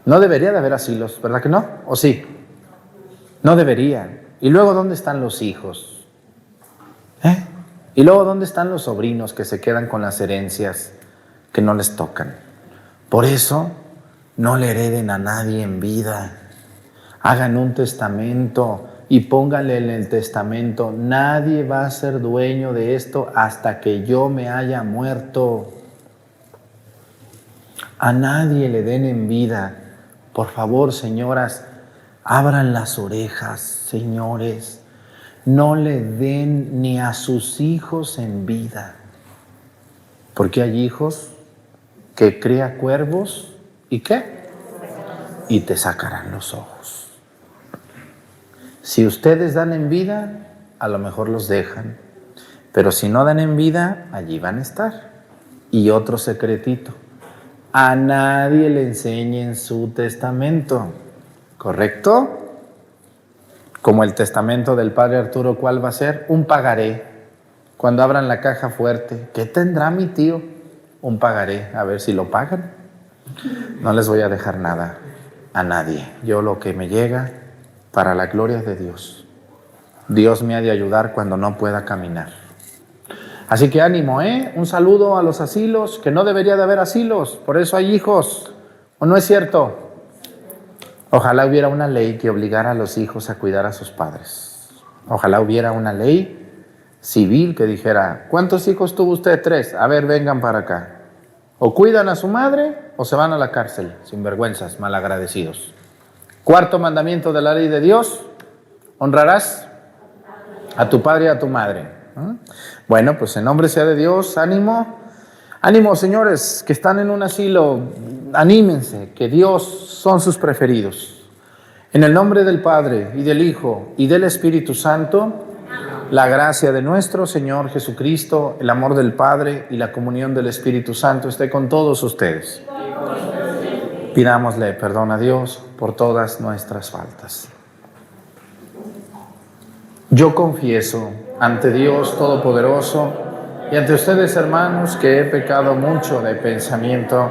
Speaker 1: No debería de haber asilos, ¿verdad que no? ¿O sí? No debería. ¿Y luego dónde están los hijos? ¿Y luego dónde están los sobrinos que se quedan con las herencias que no les tocan? Por eso, no le hereden a nadie en vida. Hagan un testamento y pónganle en el testamento: nadie va a ser dueño de esto hasta que yo me haya muerto. A nadie le den en vida. Por favor, señoras, abran las orejas, señores. No le den ni a sus hijos en vida. Porque hay hijos que cría cuervos y ¿qué? Y te sacarán los ojos. Si ustedes dan en vida, a lo mejor los dejan. Pero si no dan en vida, allí van a estar. Y otro secretito: a nadie le enseñen su testamento. ¿Correcto? Como el testamento del Padre Arturo, ¿cuál va a ser? Un pagaré. Cuando abran la caja fuerte, ¿qué tendrá mi tío? Un pagaré, a ver si lo pagan. No les voy a dejar nada a nadie. Yo lo que me llega, para la gloria de Dios. Dios me ha de ayudar cuando no pueda caminar. Así que ánimo, un saludo a los asilos, que no debería de haber asilos, por eso hay hijos. ¿O no es cierto? Ojalá hubiera una ley que obligara a los hijos a cuidar a sus padres. Ojalá hubiera una ley civil que dijera: ¿cuántos hijos tuvo usted? 3. A ver, vengan para acá. O cuidan a su madre o se van a la cárcel, sinvergüenzas, malagradecidos. 4º mandamiento de la ley de Dios: honrarás a tu padre y a tu madre. Bueno, pues en nombre sea de Dios, ánimo. Ánimo, señores que están en un asilo, anímense, que Dios son sus preferidos. En el nombre del Padre, y del Hijo, y del Espíritu Santo, la gracia de nuestro Señor Jesucristo, el amor del Padre y la comunión del Espíritu Santo esté con todos ustedes. Pidámosle perdón a Dios por todas nuestras faltas. Yo confieso ante Dios Todopoderoso y ante ustedes, hermanos, que he pecado mucho de pensamiento,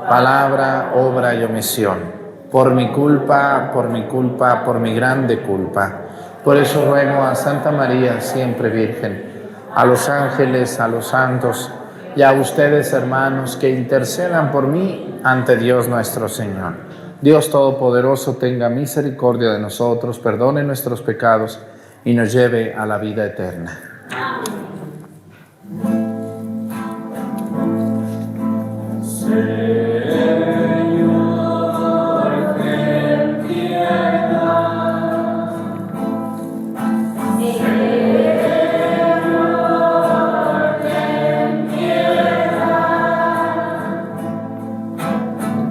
Speaker 1: palabra, obra y omisión. Por mi culpa, por mi grande culpa. Por eso ruego a Santa María, siempre Virgen, a los ángeles, a los santos y a ustedes, hermanos, que intercedan por mí ante Dios nuestro Señor. Dios Todopoderoso tenga misericordia de nosotros, perdone nuestros pecados y nos lleve a la vida eterna.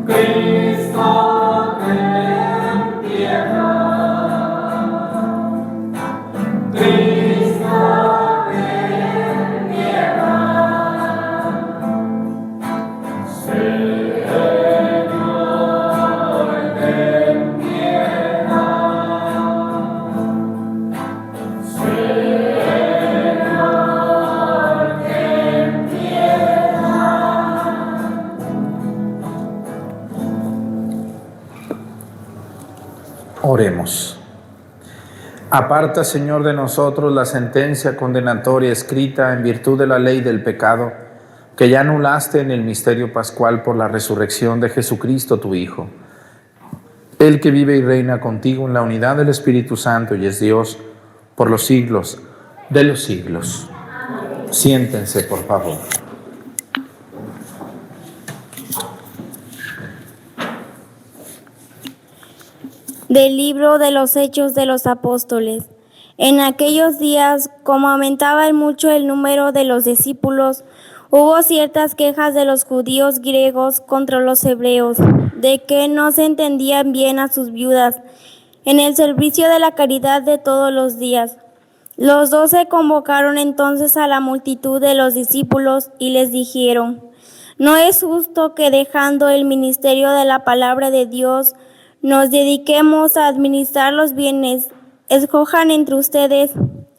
Speaker 2: Cristo,
Speaker 1: Aparta, Señor, de nosotros la sentencia condenatoria escrita en virtud de la ley del pecado, que ya anulaste en el misterio pascual por la resurrección de Jesucristo, tu Hijo. Él que vive y reina contigo en la unidad del Espíritu Santo y es Dios por los siglos de los siglos. Siéntense, por favor.
Speaker 2: Del libro de los Hechos de los Apóstoles. En aquellos días, como aumentaba mucho el número de los discípulos, hubo ciertas quejas de los judíos griegos contra los hebreos, de que no se entendían bien a sus viudas en el servicio de la caridad de todos los días. Los 12 convocaron entonces a la multitud de los discípulos y les dijeron: no es justo que, dejando el ministerio de la palabra de Dios, nos dediquemos a administrar los bienes. Escojan entre ustedes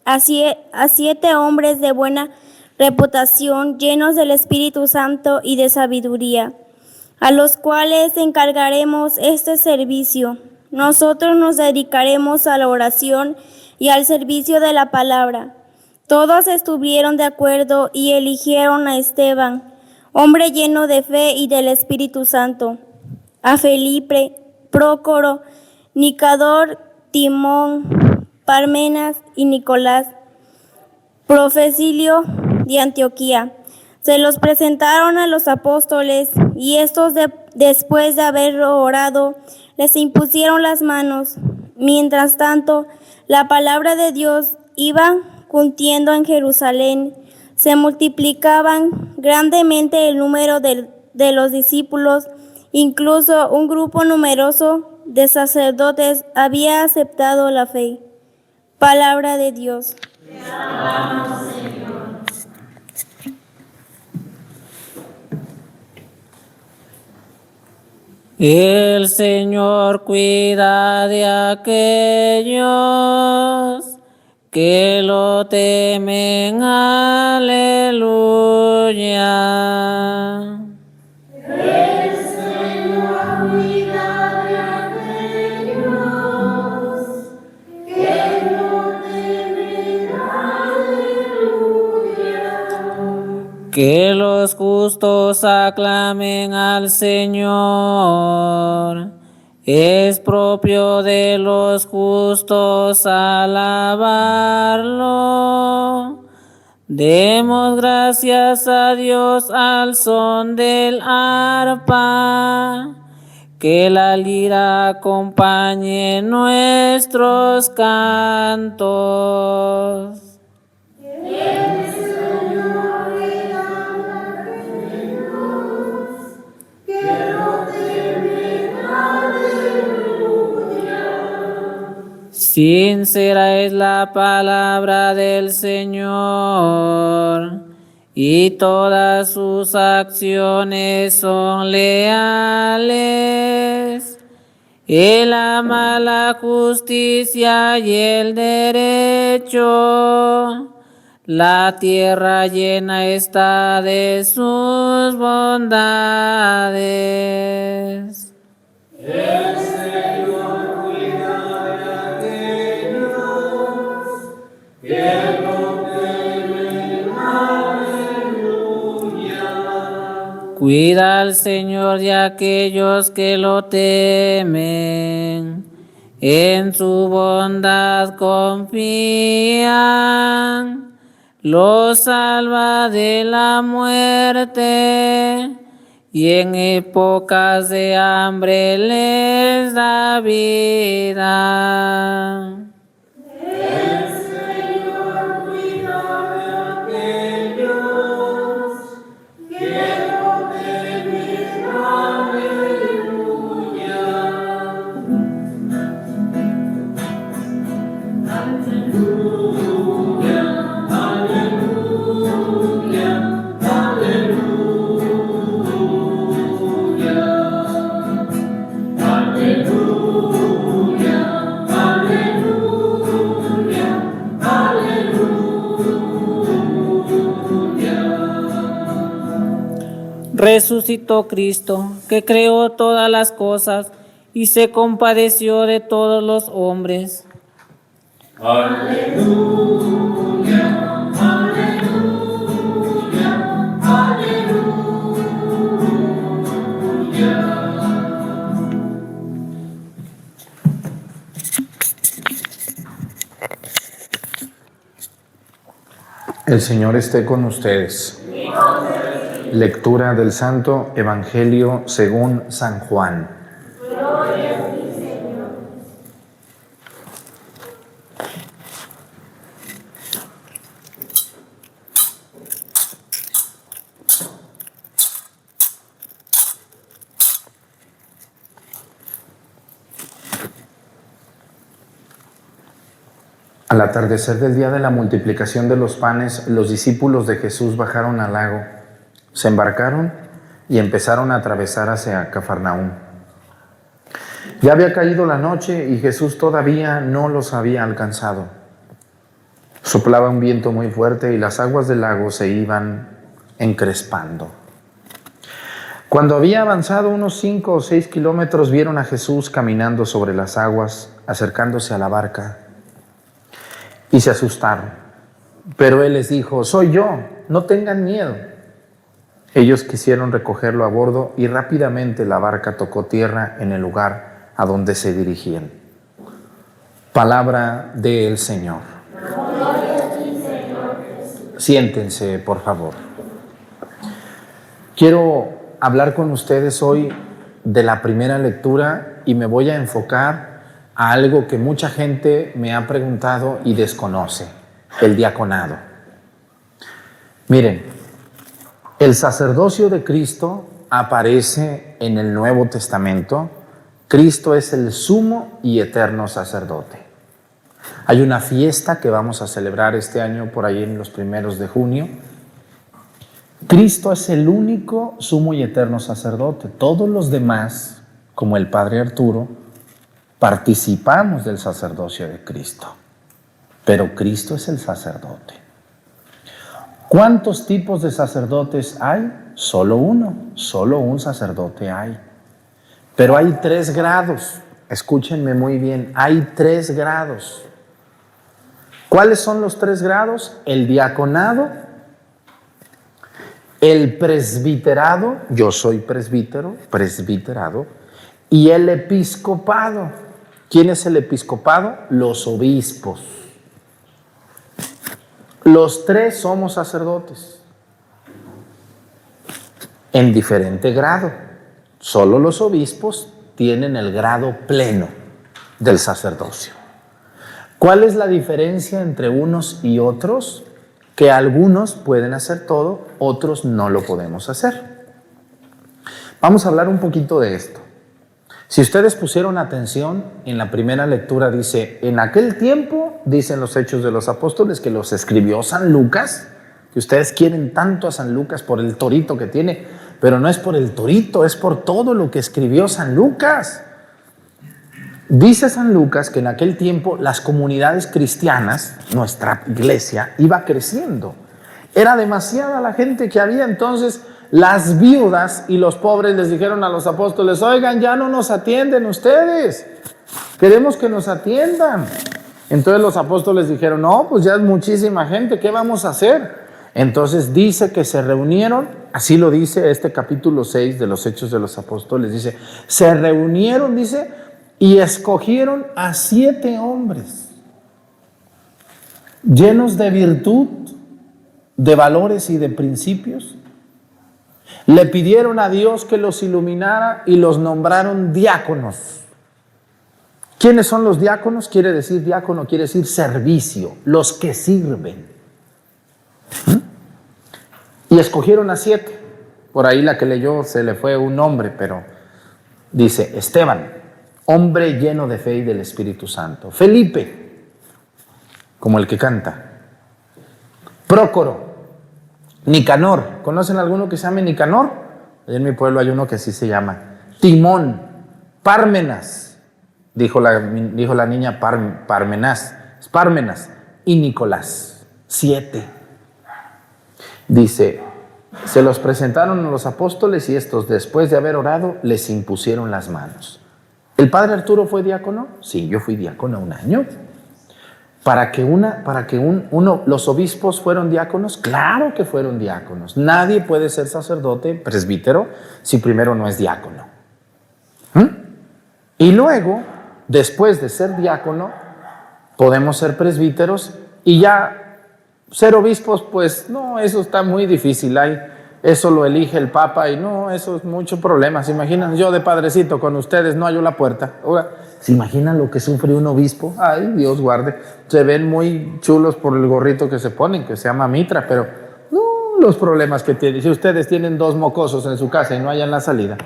Speaker 2: a 7 hombres de buena reputación, llenos del Espíritu Santo y de sabiduría, a los cuales encargaremos este servicio. Nosotros nos dedicaremos a la oración y al servicio de la palabra. Todos estuvieron de acuerdo y eligieron a Esteban, hombre lleno de fe y del Espíritu Santo, a Felipe, Prócoro, Nicador, Timón, Parmenas y Nicolás, Profesilio de Antioquía. Se los presentaron a los apóstoles y estos, después de haber orado, les impusieron las manos. Mientras tanto, la palabra de Dios iba cundiendo en Jerusalén. Se multiplicaban grandemente el número de los discípulos. Incluso un grupo numeroso de sacerdotes había aceptado la fe. Palabra de Dios. Te alabamos, Señor.
Speaker 3: El Señor cuida de aquellos que lo temen. Aleluya. Que los justos aclamen al Señor. Es propio de los justos alabarlo. Demos gracias a Dios al son del arpa. Que la lira acompañe nuestros cantos. Sincera es la palabra del Señor, y todas sus acciones son leales. Él ama la justicia y el derecho. La tierra llena está de sus bondades. Cuida al Señor de aquellos que lo temen, en su bondad confían, los salva de la muerte y en épocas de hambre les da vida. Resucitó Cristo, que creó todas las cosas y se compadeció de todos los hombres.
Speaker 1: El Señor esté con ustedes. Lectura del Santo Evangelio según San Juan.
Speaker 2: Gloria a ti, Señor.
Speaker 1: Al atardecer del día de la multiplicación de los panes, los discípulos de Jesús bajaron al lago, se embarcaron y empezaron a atravesar hacia Cafarnaúm. Ya había caído la noche y Jesús todavía no los había alcanzado. Soplaba un viento muy fuerte y las aguas del lago se iban encrespando. Cuando había avanzado unos 5 o 6 kilómetros, vieron a Jesús caminando sobre las aguas, acercándose a la barca. Y se asustaron. Pero Él les dijo: soy yo, no tengan miedo. Ellos quisieron recogerlo a bordo y rápidamente la barca tocó tierra en el lugar a donde se dirigían. Palabra del Señor.
Speaker 2: Gloria a ti, Señor Jesús.
Speaker 1: Siéntense, por favor. Quiero hablar con ustedes hoy de la primera lectura y me voy a enfocar a algo que mucha gente me ha preguntado y desconoce: el diaconado. Miren, el sacerdocio de Cristo aparece en el Nuevo Testamento. Cristo es el sumo y eterno sacerdote. Hay una fiesta que vamos a celebrar este año por ahí en los primeros de junio. Cristo es el único sumo y eterno sacerdote. Todos los demás, como el Padre Arturo, participamos del sacerdocio de Cristo, pero Cristo es el sacerdote. ¿Cuántos tipos de sacerdotes hay? Solo uno, solo un sacerdote hay. Pero hay 3 grados, escúchenme muy bien, hay 3 grados. ¿Cuáles son los 3 grados? El diaconado, el presbiterado, yo soy presbítero, presbiterado, y el episcopado. ¿Quién es el episcopado? Los obispos. Los 3 somos sacerdotes en diferente grado. Solo los obispos tienen el grado pleno del sacerdocio. ¿Cuál es la diferencia entre unos y otros? Que algunos pueden hacer todo, otros no lo podemos hacer. Vamos a hablar un poquito de esto. Si ustedes pusieron atención, en la primera lectura dice: en aquel tiempo, dicen los Hechos de los Apóstoles, que los escribió San Lucas, que ustedes quieren tanto a San Lucas por el torito que tiene, pero no es por el torito, es por todo lo que escribió San Lucas. Dice San Lucas que en aquel tiempo las comunidades cristianas, nuestra iglesia, iba creciendo. Era demasiada la gente que había, entonces las viudas y los pobres les dijeron a los apóstoles: oigan, ya no nos atienden ustedes, queremos que nos atiendan. Entonces los apóstoles dijeron: no, pues ya es muchísima gente, ¿qué vamos a hacer? Entonces dice que se reunieron, así lo dice este capítulo 6 de los Hechos de los Apóstoles, dice: se reunieron, dice, y escogieron a 7 hombres llenos de virtud, de valores y de principios. Le pidieron a Dios que los iluminara y los nombraron diáconos. ¿Quiénes son los diáconos? Quiere decir diácono, quiere decir servicio, los que sirven. Y escogieron a 7. Por ahí la que leyó se le fue un nombre, pero dice: Esteban, hombre lleno de fe y del Espíritu Santo. Felipe, como el que canta. Prócoro. Nicanor. ¿Conocen alguno que se llame Nicanor? En mi pueblo hay uno que así se llama. Timón. Pármenas. Dijo la niña Pármenas. Y Nicolás. 7. Dice: se los presentaron a los apóstoles y estos, después de haber orado, les impusieron las manos. ¿El padre Arturo fue diácono? Sí, yo fui diácono 1 año. Los obispos fueron diáconos, claro que fueron diáconos. Nadie puede ser sacerdote, presbítero, si primero no es diácono. Y luego, después de ser diácono, podemos ser presbíteros y ya ser obispos, pues no, eso está muy difícil. Eso lo elige el Papa y no, eso es mucho problema. ¿Se imaginan? Yo de padrecito con ustedes no hallo la puerta. Ahora, ¿se imaginan lo que sufre un obispo? Ay, Dios guarde. Se ven muy chulos por el gorrito que se ponen, que se llama mitra, pero no los problemas que tienen. Si ustedes tienen 2 mocosos en su casa y no hayan la salida,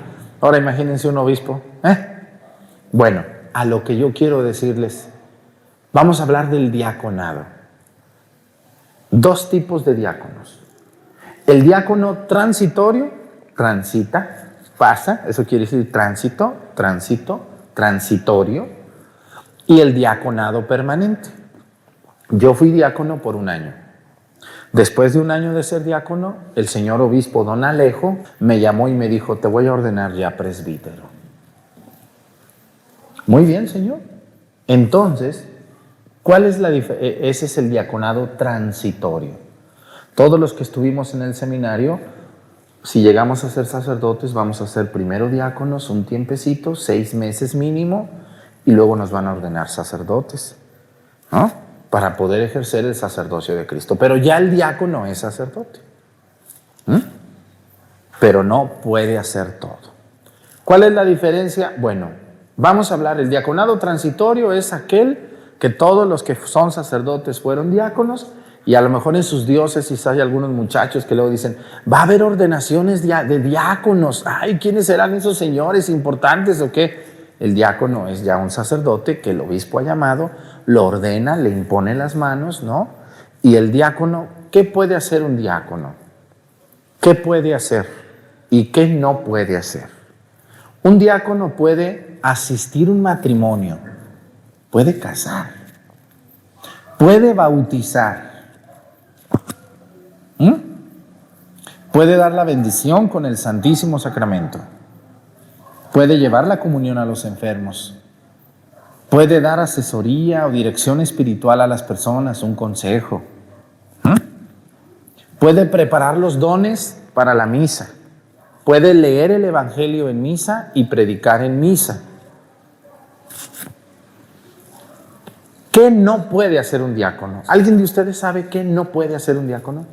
Speaker 1: ahora imagínense un obispo. Bueno, a lo que yo quiero decirles, vamos a hablar del diaconado. 2 tipos de diáconos. El diácono transitorio, transita, pasa, eso quiere decir transitorio, y el diaconado permanente. Yo fui diácono por 1 año. Después de 1 año de ser diácono, el señor obispo don Alejo me llamó y me dijo, te voy a ordenar ya presbítero. Muy bien, señor. Entonces, ¿cuál es la diferencia? Ese es el diaconado transitorio. Todos los que estuvimos en el seminario, si llegamos a ser sacerdotes, vamos a ser primero diáconos un tiempecito, 6 meses mínimo, y luego nos van a ordenar sacerdotes, ¿no? Para poder ejercer el sacerdocio de Cristo. Pero ya el diácono es sacerdote. Pero no puede hacer todo. ¿Cuál es la diferencia? Bueno, vamos a hablar, el diaconado transitorio es aquel que todos los que son sacerdotes fueron diáconos. Y a lo mejor en sus diócesis hay algunos muchachos que luego dicen, va a haber ordenaciones de diáconos. Ay, ¿quiénes serán esos señores importantes o qué? El diácono es ya un sacerdote que el obispo ha llamado, lo ordena, le impone las manos, ¿no? Y el diácono, ¿qué puede hacer un diácono? ¿Qué puede hacer y qué no puede hacer? Un diácono puede asistir a un matrimonio, puede casar, puede bautizar, puede dar la bendición con el Santísimo Sacramento, puede llevar la comunión a los enfermos, puede dar asesoría o dirección espiritual a las personas, un consejo, puede preparar los dones para la misa, puede leer el Evangelio en misa y predicar en misa. ¿Qué no puede hacer un diácono? ¿Alguien de ustedes sabe qué no puede hacer un diácono?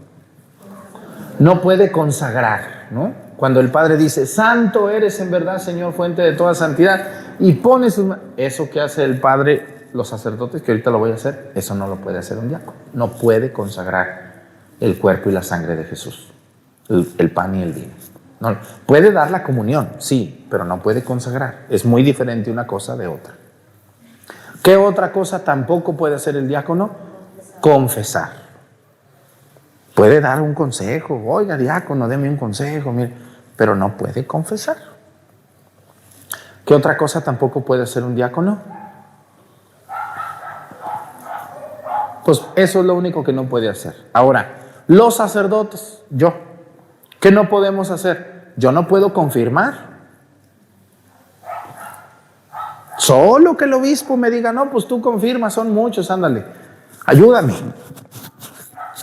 Speaker 1: No puede consagrar, ¿no? Cuando el Padre dice, santo eres en verdad, Señor, fuente de toda santidad, y pone sus manos, eso que hace el Padre, los sacerdotes, que ahorita lo voy a hacer, eso no lo puede hacer un diácono. No puede consagrar el cuerpo y la sangre de Jesús, el pan y el vino. No, puede dar la comunión, sí, pero no puede consagrar. Es muy diferente una cosa de otra. ¿Qué otra cosa tampoco puede hacer el diácono? Confesar. Puede dar un consejo, oiga diácono, deme un consejo, mire, pero no puede confesar. ¿Qué otra cosa tampoco puede hacer un diácono? Pues eso es lo único que no puede hacer. Ahora, los sacerdotes, ¿qué no podemos hacer? Yo no puedo confirmar. Solo que el obispo me diga, no, pues tú confirmas, son muchos, ándale, ayúdame.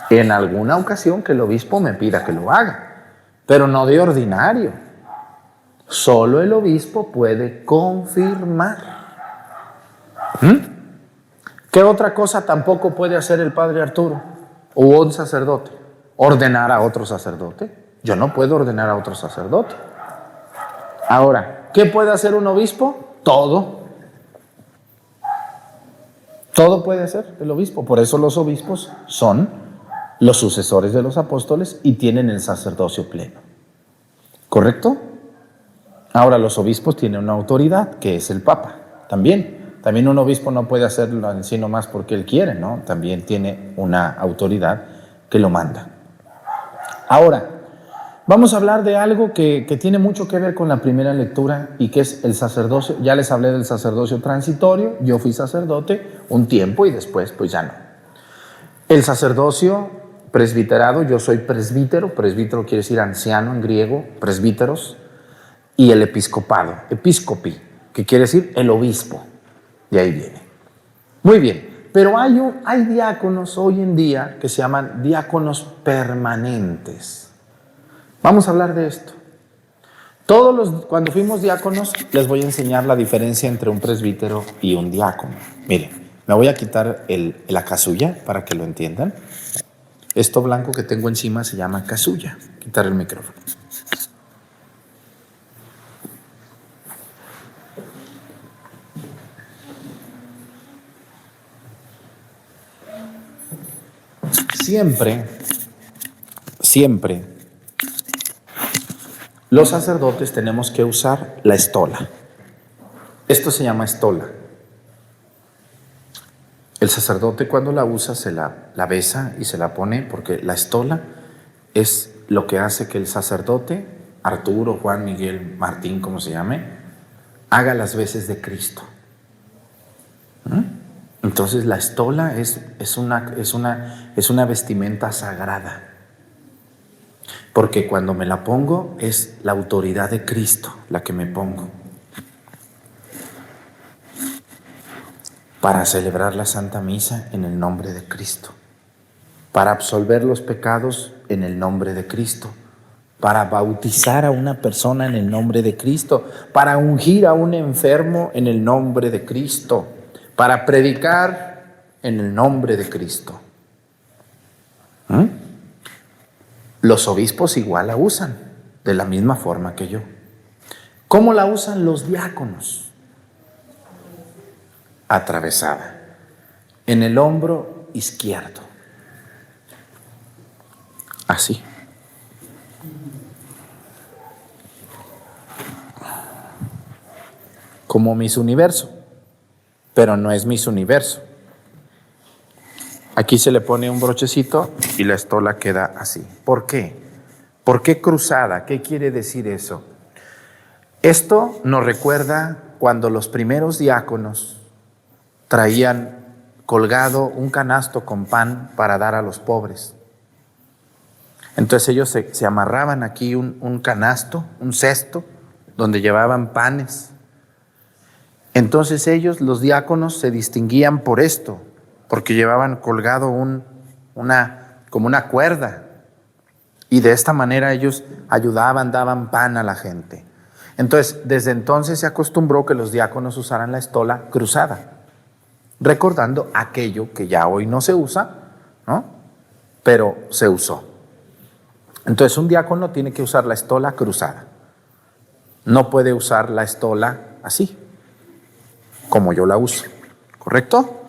Speaker 1: En alguna ocasión que el obispo me pida que lo haga, pero no de ordinario. Solo el obispo puede confirmar. ¿Qué otra cosa tampoco puede hacer el padre Arturo o un sacerdote? Ordenar a otro sacerdote. Yo no puedo ordenar a otro sacerdote. Ahora, ¿qué puede hacer un obispo? Todo. Todo puede hacer el obispo. Por eso los obispos son los sucesores de los apóstoles y tienen el sacerdocio pleno. ¿Correcto? Ahora los obispos tienen una autoridad que es el Papa. También un obispo no puede hacerlo en sí nomás porque él quiere, ¿no? También tiene una autoridad que lo manda. Ahora, vamos a hablar de algo que tiene mucho que ver con la primera lectura y que es el sacerdocio. Ya les hablé del sacerdocio transitorio. Yo fui sacerdote un tiempo y después pues ya no. El sacerdocio presbiterado, yo soy presbítero. Presbítero quiere decir anciano en griego, presbíteros. Y el episcopado, episcopi, que quiere decir el obispo. De ahí viene. Muy bien. Pero hay diáconos hoy en día que se llaman diáconos permanentes. Vamos a hablar de esto. Cuando fuimos diáconos, les voy a enseñar la diferencia entre un presbítero y un diácono. Miren, me voy a quitar la casulla para que lo entiendan. Esto blanco que tengo encima se llama casulla. Quitar el micrófono. Siempre, los sacerdotes tenemos que usar la estola. Esto se llama estola. El sacerdote cuando la usa se la besa y se la pone, porque la estola es lo que hace que el sacerdote, Arturo, Juan, Miguel, Martín, como se llame, haga las veces de Cristo. Entonces la estola es una vestimenta sagrada, porque cuando me la pongo es la autoridad de Cristo la que me pongo para celebrar la Santa Misa en el nombre de Cristo, para absolver los pecados en el nombre de Cristo, para bautizar a una persona en el nombre de Cristo, para ungir a un enfermo en el nombre de Cristo, para predicar en el nombre de Cristo. Los obispos igual la usan, de la misma forma que yo. ¿Cómo la usan los diáconos? Atravesada, en el hombro izquierdo. Así. Como Miss Universo. Pero no es Miss Universo. Aquí se le pone un brochecito y la estola queda así. ¿Por qué? ¿Por qué cruzada? ¿Qué quiere decir eso? Esto nos recuerda cuando los primeros diáconos traían colgado un canasto con pan para dar a los pobres. Entonces ellos se amarraban aquí un canasto, un cesto, donde llevaban panes. Entonces ellos, los diáconos, se distinguían por esto, porque llevaban colgado como una cuerda, y de esta manera ellos ayudaban, daban pan a la gente. Entonces, desde entonces se acostumbró que los diáconos usaran la estola cruzada, recordando aquello que ya hoy no se usa, ¿no? Pero se usó. Entonces, un diácono tiene que usar la estola cruzada. No puede usar la estola así, como yo la uso, ¿correcto?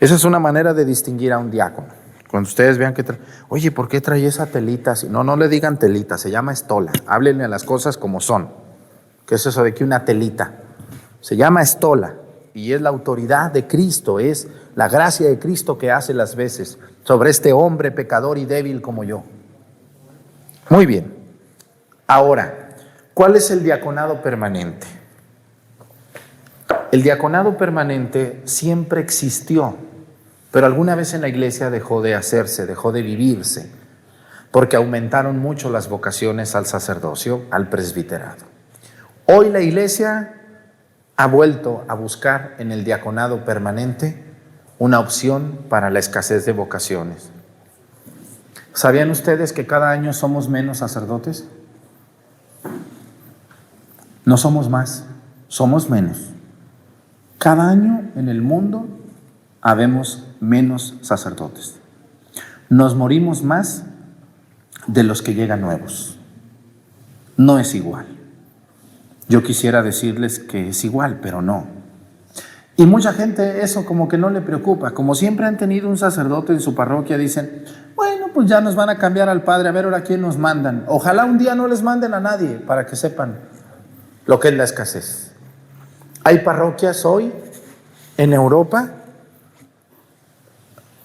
Speaker 1: Esa es una manera de distinguir a un diácono. Cuando ustedes vean que oye, ¿por qué trae esa telita? No le digan telita, se llama estola. Háblenle a las cosas como son. ¿Qué es eso de que una telita? Se llama estola y es la autoridad de Cristo, es la gracia de Cristo que hace las veces sobre este hombre pecador y débil como yo. Muy bien. Ahora, ¿cuál es el diaconado permanente? El diaconado permanente siempre existió, pero alguna vez en la iglesia dejó de hacerse, dejó de vivirse, porque aumentaron mucho las vocaciones al sacerdocio, al presbiterado. Hoy la iglesia ha vuelto a buscar en el diaconado permanente una opción para la escasez de vocaciones. ¿Sabían ustedes que cada año somos menos sacerdotes? No somos más, somos menos. Cada año en el mundo habemos menos sacerdotes. Nos morimos más de los que llegan nuevos. No es igual. Yo quisiera decirles que es igual, pero no. Y mucha gente eso como que no le preocupa. Como siempre han tenido un sacerdote en su parroquia, dicen, bueno, pues ya nos van a cambiar al padre, a ver ahora quién nos mandan. Ojalá un día no les manden a nadie para que sepan lo que es la escasez. Hay parroquias hoy en Europa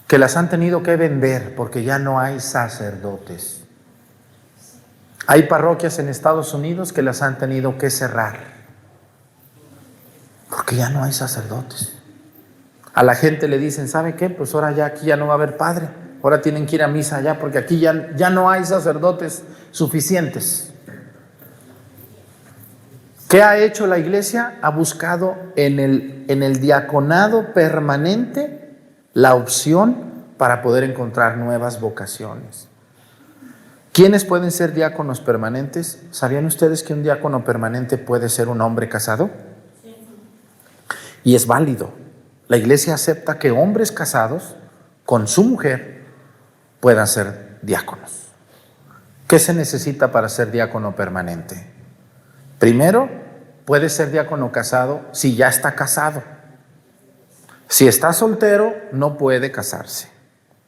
Speaker 1: que las han tenido que vender porque ya no hay sacerdotes. Hay parroquias en Estados Unidos que las han tenido que cerrar porque ya no hay sacerdotes. A la gente le dicen, ¿sabe qué? Pues ahora ya aquí ya no va a haber padre. Ahora tienen que ir a misa allá porque aquí ya no hay sacerdotes suficientes. ¿Qué ha hecho la iglesia? Ha buscado en el diaconado permanente la opción para poder encontrar nuevas vocaciones. ¿Quiénes pueden ser diáconos permanentes? ¿Sabían ustedes que un diácono permanente puede ser un hombre casado? Y es válido. La iglesia acepta que hombres casados con su mujer puedan ser diáconos. ¿Qué se necesita para ser diácono permanente? Primero, puede ser diácono casado si ya está casado. Si está soltero, no puede casarse.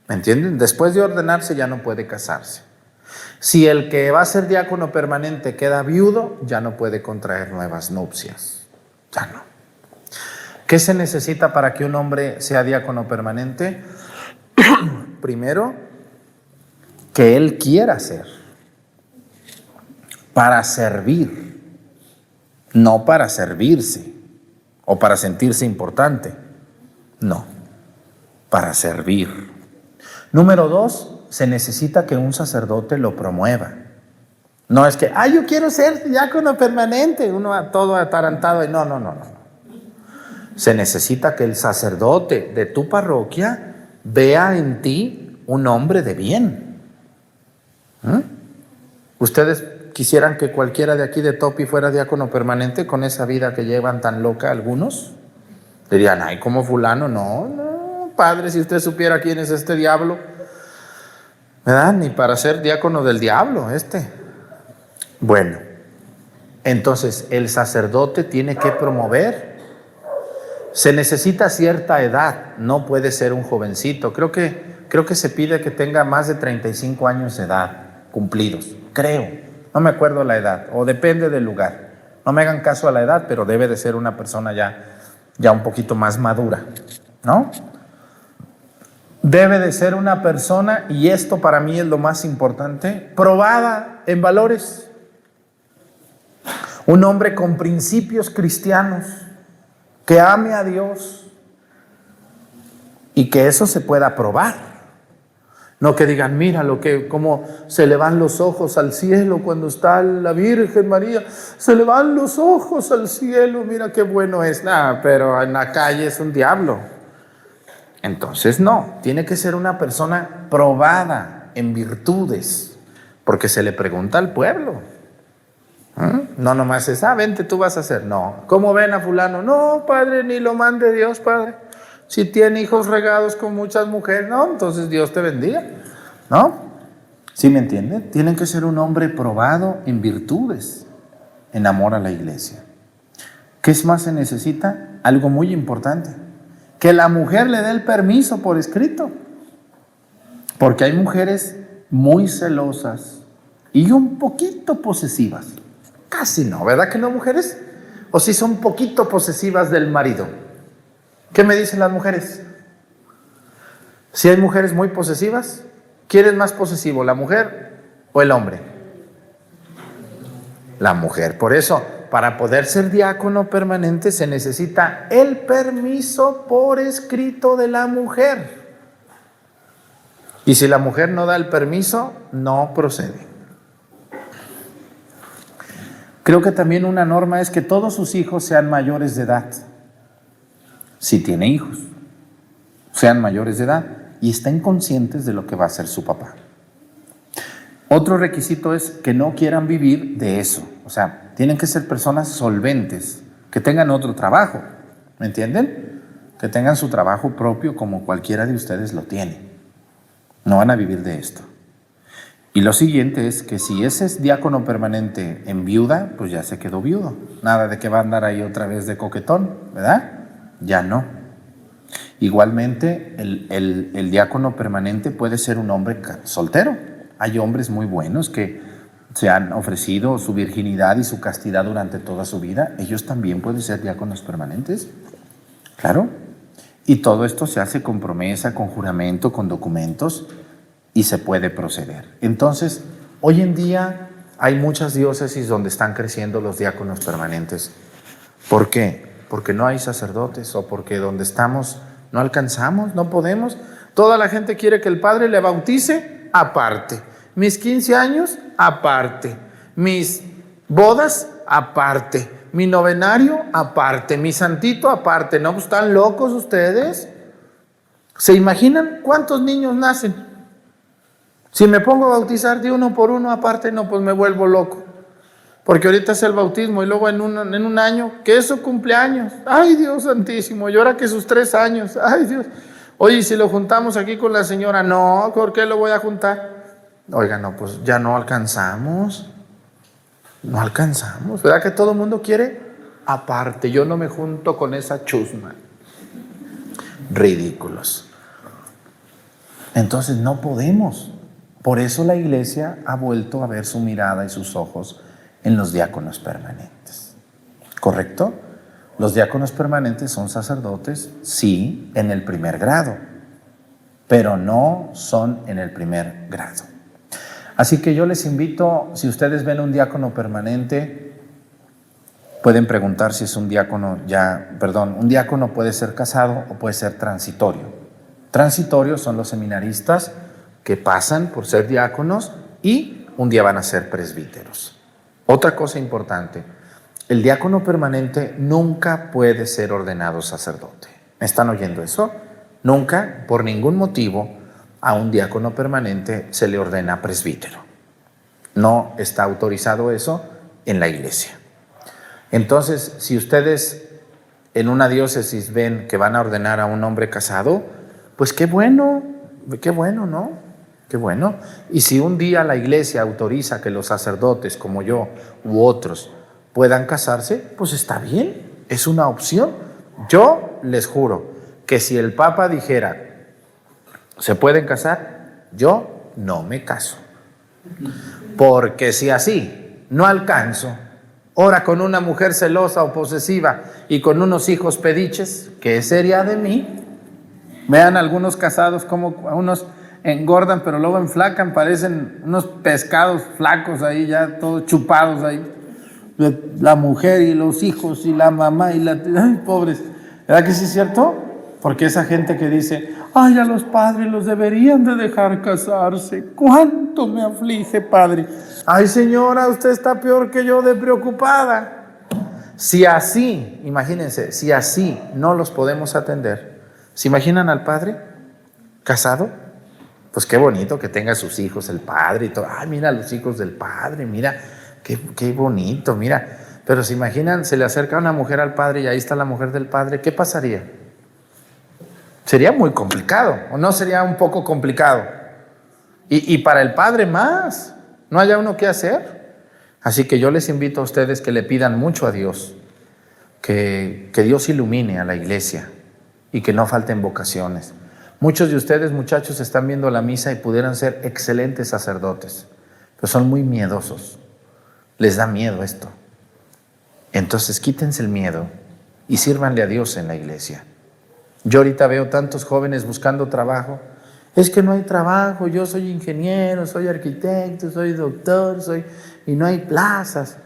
Speaker 1: ¿Me entienden? Después de ordenarse ya no puede casarse. Si el que va a ser diácono permanente queda viudo, ya no puede contraer nuevas nupcias. Ya no. ¿Qué se necesita para que un hombre sea diácono permanente? Primero, que él quiera ser. Para servir, no para servirse o para sentirse importante. No, para servir. Número 2, se necesita que un sacerdote lo promueva. No es que, yo quiero ser diácono permanente, uno todo atarantado y no. Se necesita que el sacerdote de tu parroquia vea en ti un hombre de bien. ¿Ustedes quisieran que cualquiera de aquí de Topi fuera diácono permanente con esa vida que llevan tan loca algunos? Dirían, como fulano, no, padre, si usted supiera quién es este diablo, ¿verdad? Ni para ser diácono del diablo, Bueno, entonces el sacerdote tiene que promover. Se necesita cierta edad, no puede ser un jovencito. Creo que se pide que tenga más de 35 años de edad cumplidos, creo. No me acuerdo la edad, o depende del lugar. No me hagan caso a la edad, pero debe de ser una persona ya un poquito más madura, ¿no? Debe de ser una persona, y esto para mí es lo más importante, probada en valores. Un hombre con principios cristianos, que ame a Dios y que eso se pueda probar. No que digan, mira cómo se le van los ojos al cielo cuando está la Virgen María, se le van los ojos al cielo, mira qué bueno es. Pero en la calle es un diablo. Entonces no, tiene que ser una persona probada en virtudes, porque se le pregunta al pueblo. No nomás es, vente, tú vas a hacer. No, ¿cómo ven a fulano? No, padre, ni lo mande Dios, padre. Si tiene hijos regados con muchas mujeres, no, entonces Dios te bendiga, ¿no? ¿Sí me entienden? Tienen que ser un hombre probado en virtudes, en amor a la iglesia. ¿Qué más se necesita? Algo muy importante, que la mujer le dé el permiso por escrito, porque hay mujeres muy celosas y un poquito posesivas. Casi no, ¿verdad que no, mujeres? O si son un poquito posesivas del marido. ¿Qué me dicen las mujeres? Si hay mujeres muy posesivas, ¿quién es más posesivo, la mujer o el hombre? La mujer. Por eso, para poder ser diácono permanente se necesita el permiso por escrito de la mujer. Y si la mujer no da el permiso, no procede. Creo que también una norma es que todos sus hijos sean mayores de edad. Si tiene hijos, sean mayores de edad y estén conscientes de lo que va a hacer su papá. Otro requisito es que no quieran vivir de eso. O sea, tienen que ser personas solventes, que tengan otro trabajo, ¿me entienden? Que tengan su trabajo propio como cualquiera de ustedes lo tiene. No van a vivir de esto. Y lo siguiente es que si ese es diácono permanente en viuda, pues ya se quedó viudo. Nada de que va a andar ahí otra vez de coquetón, ¿verdad? Ya no. Igualmente, el diácono permanente puede ser un hombre soltero. Hay hombres muy buenos que se han ofrecido su virginidad y su castidad durante toda su vida. Ellos también pueden ser diáconos permanentes. Claro. Y todo esto se hace con promesa, con juramento, con documentos, y se puede proceder. Entonces, hoy en día hay muchas diócesis donde están creciendo los diáconos permanentes. ¿Por qué? Porque no hay sacerdotes o porque donde estamos no alcanzamos, no podemos. Toda la gente quiere que el padre le bautice aparte. Mis 15 años, aparte. Mis bodas, aparte. Mi novenario, aparte. Mi santito, aparte. ¿No están locos ustedes? ¿Se imaginan cuántos niños nacen? Si me pongo a bautizar de uno por uno aparte, no, pues me vuelvo loco. Porque ahorita es el bautismo y luego en un año, que es su cumpleaños. ¡Ay, Dios santísimo! Y ahora que sus 3 años. ¡Ay, Dios! Oye, si lo juntamos aquí con la señora, no, ¿por qué lo voy a juntar? Oiga, no, pues ya no alcanzamos. No alcanzamos. ¿Verdad que todo el mundo quiere? Aparte, yo no me junto con esa chusma. Ridículos. Entonces no podemos. Por eso la iglesia ha vuelto a ver su mirada y sus ojos en los diáconos permanentes. ¿Correcto? Los diáconos permanentes son sacerdotes, sí, en el primer grado, pero no son en el primer grado. Así que yo les invito, si ustedes ven un diácono permanente, pueden preguntar si es un diácono un diácono puede ser casado o puede ser transitorio. Transitorios son los seminaristas que pasan por ser diáconos y un día van a ser presbíteros. Otra cosa importante, el diácono permanente nunca puede ser ordenado sacerdote. ¿Me están oyendo eso? Nunca, por ningún motivo, a un diácono permanente se le ordena presbítero. No está autorizado eso en la iglesia. Entonces, si ustedes en una diócesis ven que van a ordenar a un hombre casado, pues qué bueno, ¿no? Qué bueno. Y si un día la iglesia autoriza que los sacerdotes como yo u otros puedan casarse, pues está bien, es una opción. Yo les juro que si el Papa dijera, ¿se pueden casar? Yo no me caso. Porque si así no alcanzo, ahora con una mujer celosa o posesiva y con unos hijos pediches, ¿qué sería de mí? Vean algunos casados como unos engordan, pero luego enflacan, parecen unos pescados flacos ahí, ya todos chupados ahí. La mujer y los hijos y la mamá y ¡ay, pobres! ¿Verdad que sí es cierto? Porque esa gente que dice, ¡ay, a los padres los deberían de dejar casarse! ¡Cuánto me aflige, padre! ¡Ay, señora, usted está peor que yo de preocupada! Si así, imagínense, si así no los podemos atender, ¿se imaginan al padre casado? Pues qué bonito que tenga sus hijos el padre y todo. ¡Ay, mira los hijos del padre! Mira, qué bonito, mira. Pero se imaginan, se le acerca una mujer al padre y ahí está la mujer del padre. ¿Qué pasaría? Sería muy complicado, ¿o no sería un poco complicado? Y para el padre más, no haya uno que hacer. Así que yo les invito a ustedes que le pidan mucho a Dios, que Dios ilumine a la iglesia y que no falten vocaciones. Muchos de ustedes, muchachos, están viendo la misa y pudieran ser excelentes sacerdotes, pero son muy miedosos. Les da miedo esto. Entonces quítense el miedo y sírvanle a Dios en la iglesia. Yo ahorita veo tantos jóvenes buscando trabajo. Es que no hay trabajo, yo soy ingeniero, soy arquitecto, soy doctor, y no hay plazas.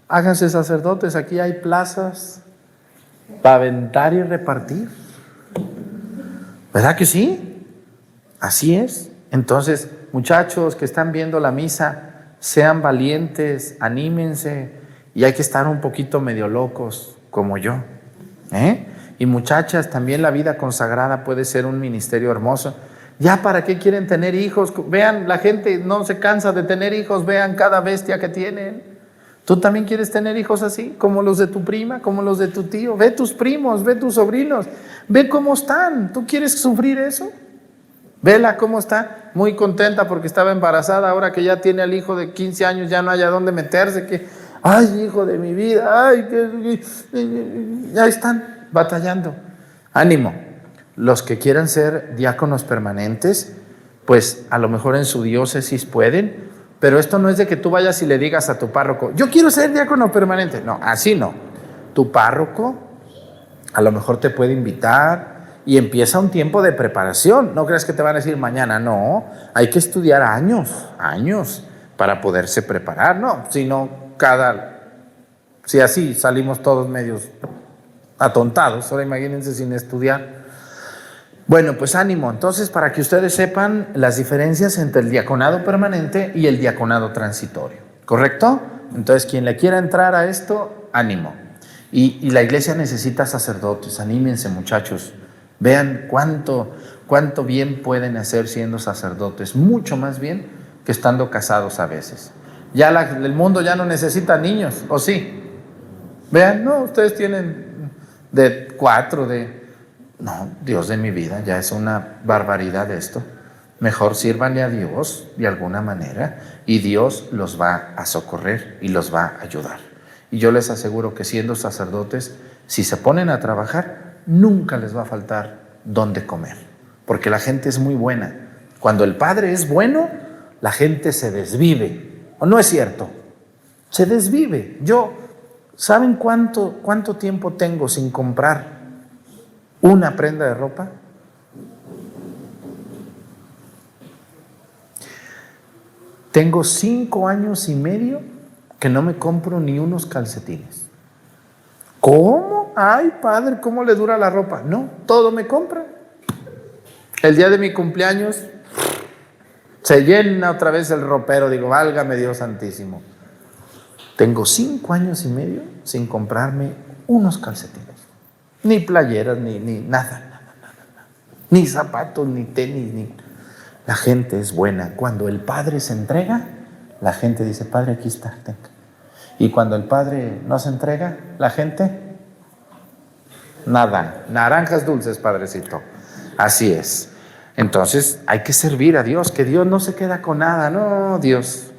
Speaker 1: Háganse sacerdotes, aquí hay plazas para aventar y repartir. ¿Verdad que sí? Así es. Entonces, muchachos que están viendo la misa, sean valientes, anímense, y hay que estar un poquito medio locos, como yo. Y muchachas, también la vida consagrada puede ser un ministerio hermoso. ¿Ya para qué quieren tener hijos? Vean, la gente no se cansa de tener hijos, vean cada bestia que tienen. ¿Tú también quieres tener hijos así? Como los de tu prima, como los de tu tío. Ve tus primos, ve tus sobrinos, ve cómo están. ¿Tú quieres sufrir eso? Vela cómo está, muy contenta porque estaba embarazada, ahora que ya tiene al hijo de 15 años, ya no haya dónde meterse, que, ¡ay, hijo de mi vida! ¡Ay, ya están batallando! Ánimo, los que quieran ser diáconos permanentes, pues a lo mejor en su diócesis pueden, pero esto no es de que tú vayas y le digas a tu párroco, yo quiero ser diácono permanente. No, así no. Tu párroco a lo mejor te puede invitar y empieza un tiempo de preparación. No creas que te van a decir mañana, no. Hay que estudiar años para poderse preparar, ¿no? Si así salimos todos medios atontados, ahora imagínense sin estudiar. Bueno, pues ánimo. Entonces, para que ustedes sepan las diferencias entre el diaconado permanente y el diaconado transitorio, ¿correcto? Entonces, quien le quiera entrar a esto, ánimo. Y la iglesia necesita sacerdotes. Anímense, muchachos. Vean cuánto bien pueden hacer siendo sacerdotes, mucho más bien que estando casados a veces. Ya el mundo ya no necesita niños, ¿o sí? Vean, no, ustedes tienen de 4, No, Dios de mi vida, ya es una barbaridad esto. Mejor sírvanle a Dios de alguna manera y Dios los va a socorrer y los va a ayudar. Y yo les aseguro que siendo sacerdotes, si se ponen a trabajar, nunca les va a faltar dónde comer, porque la gente es muy buena. Cuando el padre es bueno, la gente se desvive. ¿O no es cierto? Se desvive. ¿Saben cuánto tiempo tengo sin comprar una prenda de ropa? Tengo 5 años y medio que no me compro ni unos calcetines. ¿Cómo? Ay, padre, ¿cómo le dura la ropa? No, todo me compra. El día de mi cumpleaños se llena otra vez el ropero. Digo, válgame Dios santísimo. Tengo 5 años y medio sin comprarme unos calcetines. Ni playeras, ni nada. Ni zapatos, ni tenis, La gente es buena. Cuando el padre se entrega, la gente dice, padre, aquí está, tenga. Y cuando el padre no se entrega, la gente, nada. Naranjas dulces, padrecito. Así es. Entonces hay que servir a Dios, que Dios no se queda con nada. No, Dios.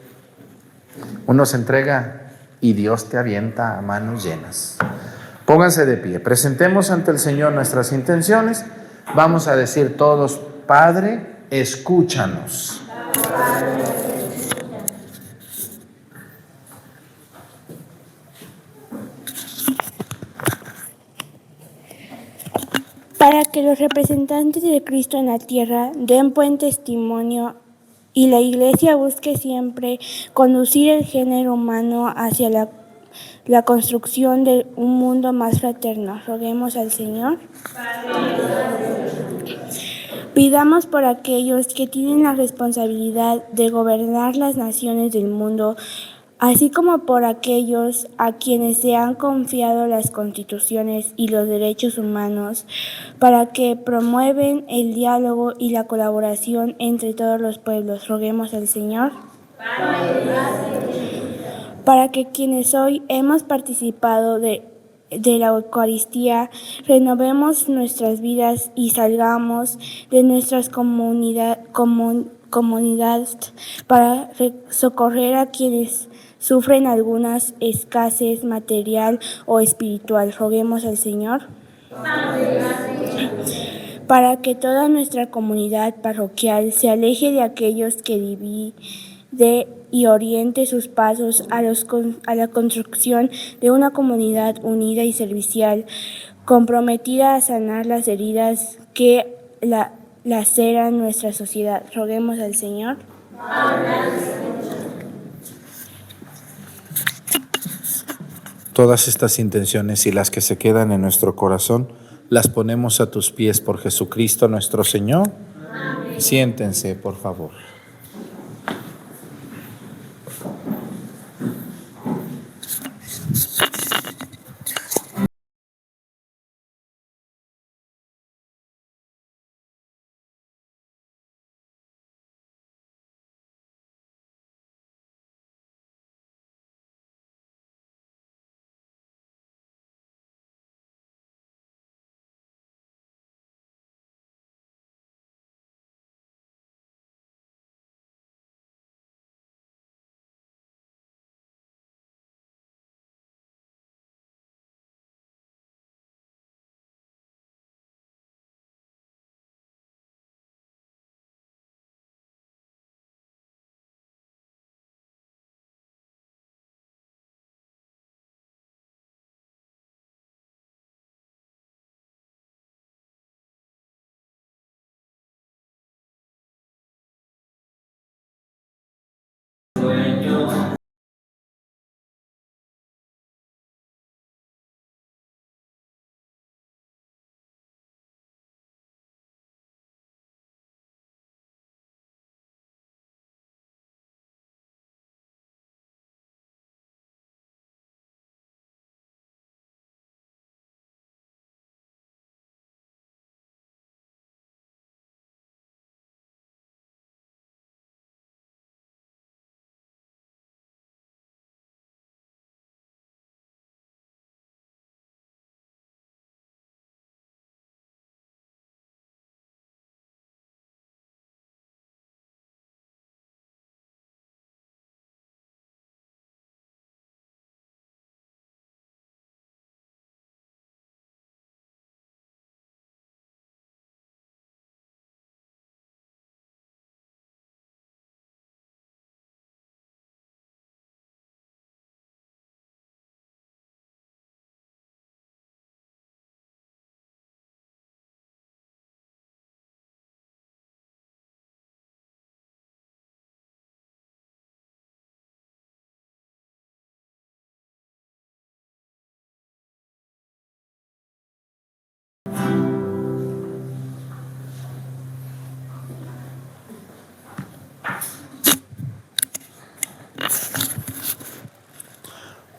Speaker 1: Uno se entrega y Dios te avienta a manos llenas. Pónganse de pie. Presentemos ante el Señor nuestras intenciones. Vamos a decir todos, Padre, escúchanos.
Speaker 2: Para que los representantes de Cristo en la tierra den buen testimonio y la Iglesia busque siempre conducir el género humano hacia la construcción de un mundo más fraterno. Roguemos al Señor. Pidamos por aquellos que tienen la responsabilidad de gobernar las naciones del mundo, así como por aquellos a quienes se han confiado las constituciones y los derechos humanos, para que promuevan el diálogo y la colaboración entre todos los pueblos. Roguemos al Señor. Para que quienes hoy hemos participado de la Eucaristía, renovemos nuestras vidas y salgamos de nuestras comunidades para socorrer a quienes sufren alguna escasez material o espiritual. Roguemos al Señor. Para que toda nuestra comunidad parroquial se aleje de aquellos que dividen y oriente sus pasos a la construcción de una comunidad unida y servicial, comprometida a sanar las heridas que laceran nuestra sociedad. Roguemos al Señor.
Speaker 1: Todas estas intenciones y las que se quedan en nuestro corazón, las ponemos a tus pies por Jesucristo nuestro Señor. Amén. Siéntense, por favor.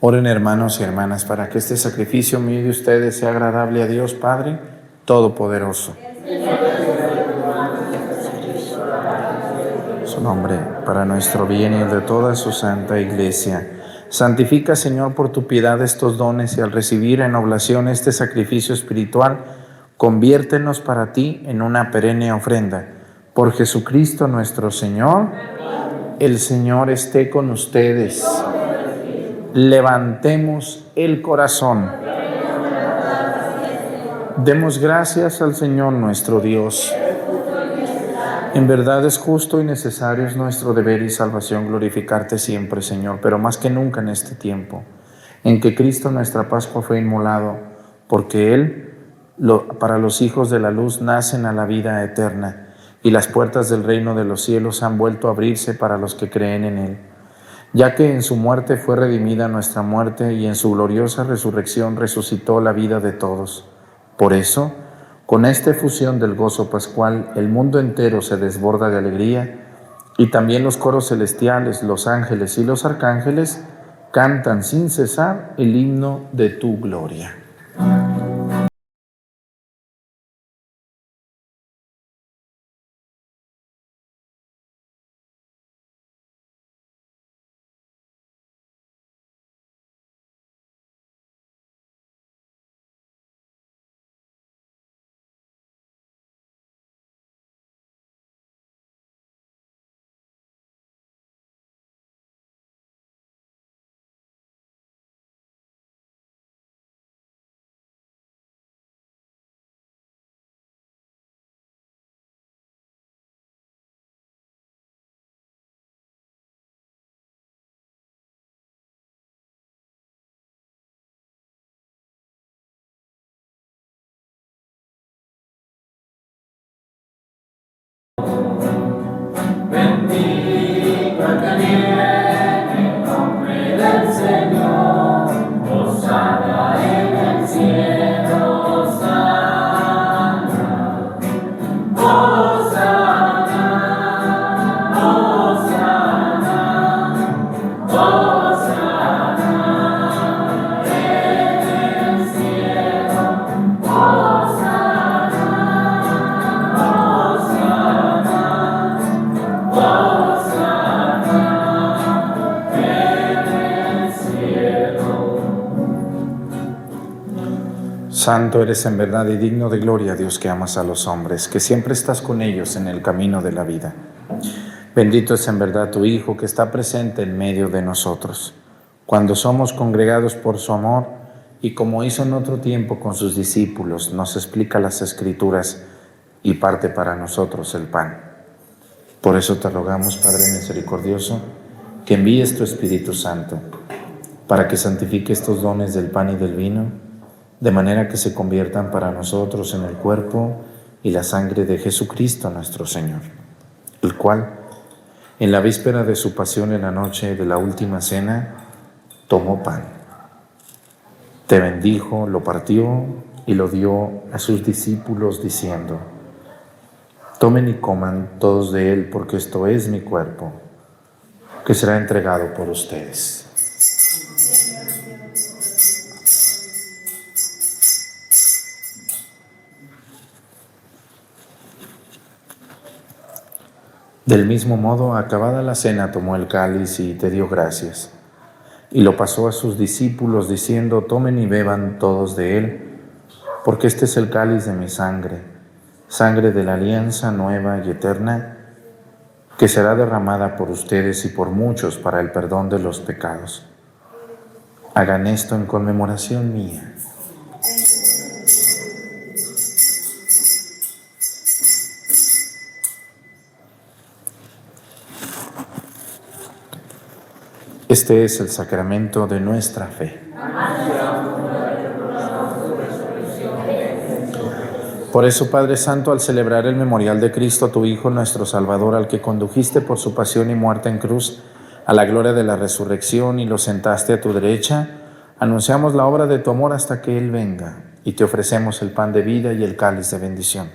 Speaker 1: Oren, hermanos y hermanas, para que este sacrificio mío de ustedes sea agradable a Dios Padre Todopoderoso. Su nombre, para nuestro bien y el de toda su santa Iglesia. Santifica, Señor, por tu piedad estos dones, y al recibir en oblación este sacrificio espiritual, conviértenos para ti en una perenne ofrenda. Por Jesucristo nuestro Señor. El Señor esté con ustedes. Levantemos el corazón. Demos gracias al Señor nuestro Dios. En verdad es justo y necesario, es nuestro deber y salvación glorificarte siempre, Señor, pero más que nunca en este tiempo, en que Cristo nuestra Pascua fue inmolado, porque Él, para los hijos de la luz, nacen a la vida eterna, y las puertas del reino de los cielos han vuelto a abrirse para los que creen en Él. Ya que en su muerte fue redimida nuestra muerte, y en su gloriosa resurrección resucitó la vida de todos. Por eso, con esta efusión del gozo pascual, el mundo entero se desborda de alegría, y también los coros celestiales, los ángeles y los arcángeles cantan sin cesar el himno de tu gloria. Santo eres en verdad y digno de gloria, Dios, que amas a los hombres, que siempre estás con ellos en el camino de la vida. Bendito es en verdad tu Hijo, que está presente en medio de nosotros, cuando somos congregados por su amor, y como hizo en otro tiempo con sus discípulos, nos explica las Escrituras y parte para nosotros el pan. Por eso te rogamos, Padre misericordioso, que envíes tu Espíritu Santo, para que santifique estos dones del pan y del vino, de manera que se conviertan para nosotros en el cuerpo y la sangre de Jesucristo nuestro Señor, el cual, en la víspera de su pasión en la noche de la última cena, tomó pan, te bendijo, lo partió y lo dio a sus discípulos diciendo: tomen y coman todos de él, porque esto es mi cuerpo, que será entregado por ustedes. Del mismo modo, acabada la cena, tomó el cáliz y te dio gracias, y lo pasó a sus discípulos diciendo: tomen y beban todos de él, porque este es el cáliz de mi sangre, sangre de la alianza nueva y eterna, que será derramada por ustedes y por muchos para el perdón de los pecados. Hagan esto en conmemoración mía. Este es el sacramento de nuestra fe. Por eso, Padre Santo, al celebrar el memorial de Cristo, tu Hijo, nuestro Salvador, al que condujiste por su pasión y muerte en cruz a la gloria de la resurrección y lo sentaste a tu derecha, anunciamos la obra de tu amor hasta que Él venga, y te ofrecemos el pan de vida y el cáliz de bendición.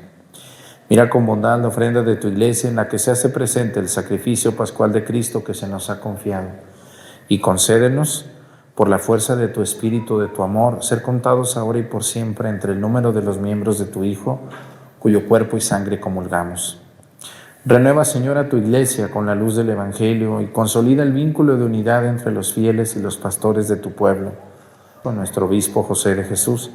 Speaker 1: Mira con bondad la ofrenda de tu Iglesia, en la que se hace presente el sacrificio pascual de Cristo que se nos ha confiado, y concédenos, por la fuerza de tu Espíritu, de tu amor, ser contados ahora y por siempre entre el número de los miembros de tu Hijo, cuyo cuerpo y sangre comulgamos. Renueva, Señor, a tu Iglesia con la luz del Evangelio y consolida el vínculo de unidad entre los fieles y los pastores de tu pueblo, con nuestro obispo José de Jesús,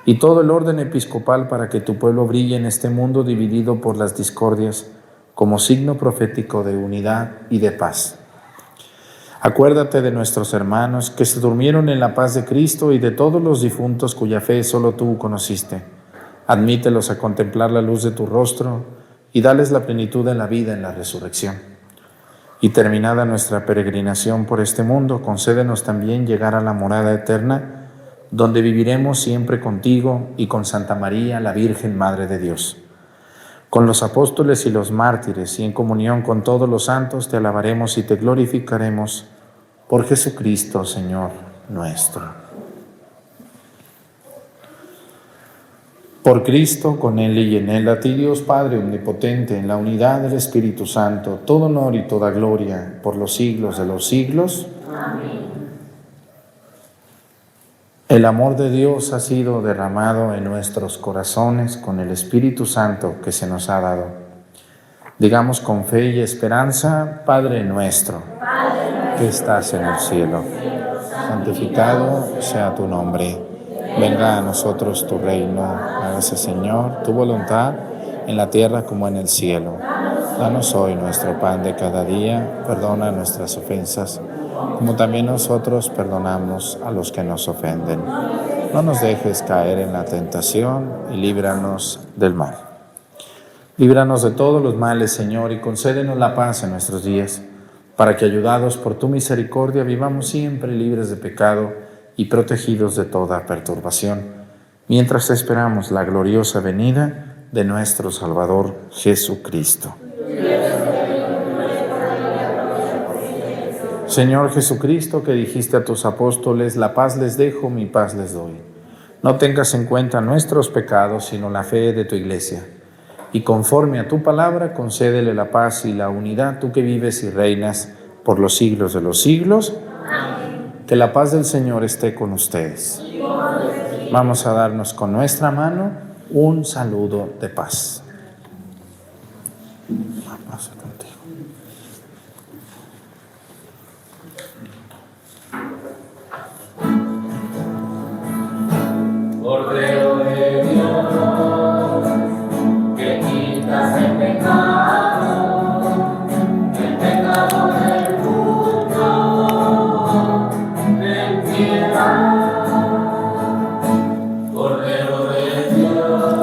Speaker 1: y todo el orden episcopal, para que tu pueblo brille en este mundo dividido por las discordias como signo profético de unidad y de paz. Acuérdate de nuestros hermanos que se durmieron en la paz de Cristo y de todos los difuntos cuya fe solo tú conociste. Admítelos a contemplar la luz de tu rostro y dales la plenitud de la vida en la resurrección. Y terminada nuestra peregrinación por este mundo, concédenos también llegar a la morada eterna, donde viviremos siempre contigo y con Santa María, la Virgen Madre de Dios. Con los apóstoles y los mártires y en comunión con todos los santos te alabaremos y te glorificaremos por Jesucristo, Señor nuestro. Por Cristo, con Él y en Él, a ti Dios Padre omnipotente, en la unidad del Espíritu Santo, todo honor y toda gloria por los siglos de los siglos. Amén. El amor de Dios ha sido derramado en nuestros corazones con el Espíritu Santo que se nos ha dado. Digamos con fe y esperanza: Padre nuestro, que estás en el cielo, santificado sea tu nombre. Venga a nosotros tu reino. Hágase, Señor, tu voluntad en la tierra como en el cielo. Danos hoy nuestro pan de cada día. Perdona nuestras ofensas, como también nosotros perdonamos a los que nos ofenden. No nos dejes caer en la tentación y líbranos del mal. Líbranos de todos los males, Señor, y concédenos la paz en nuestros días, para que, ayudados por tu misericordia, vivamos siempre libres de pecado y protegidos de toda perturbación, mientras esperamos la gloriosa venida de nuestro Salvador Jesucristo. Señor Jesucristo, que dijiste a tus apóstoles: la paz les dejo, mi paz les doy. No tengas en cuenta nuestros pecados, sino la fe de tu Iglesia. Y conforme a tu palabra, concédele la paz y la unidad, tú que vives y reinas por los siglos de los siglos. Amén. Que la paz del Señor esté con ustedes. Vamos a darnos con nuestra mano un saludo de paz. Vamos contigo.
Speaker 4: Cordero de Dios, que quitas el pecado del mundo, ten piedad. Cordero de Dios,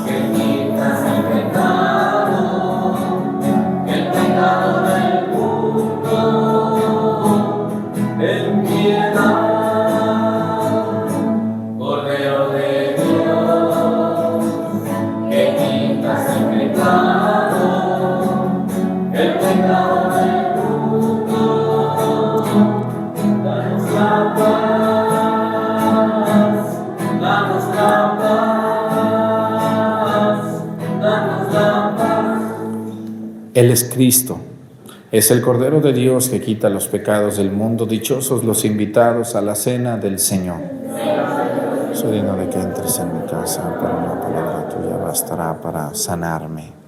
Speaker 4: que quitas el pecado del mundo, ten piedad.
Speaker 1: Él es Cristo, es el Cordero de Dios que quita los pecados del mundo. Dichosos los invitados a la cena del Señor. Soy digno de que entres en mi casa, pero una palabra tuya bastará para sanarme.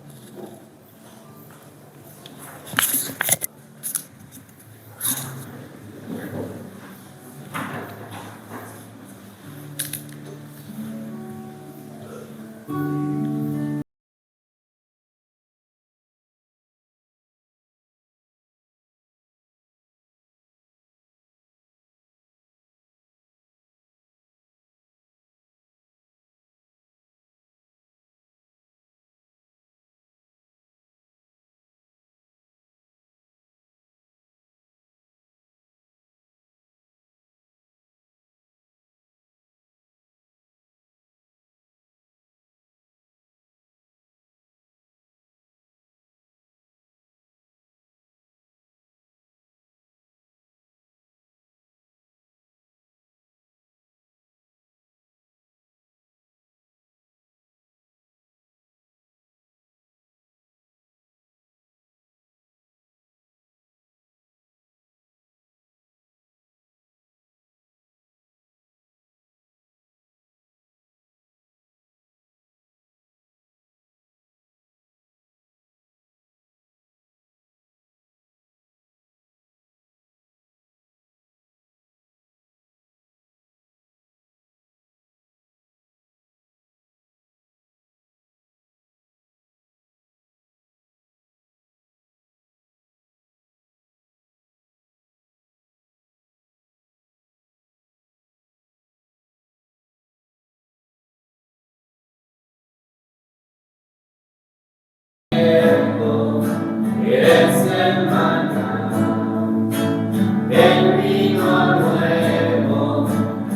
Speaker 4: el vino nuevo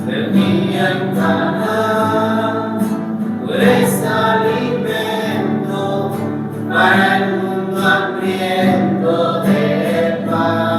Speaker 4: del día en Caná, tú eres alimento para el mundo hambriento de paz.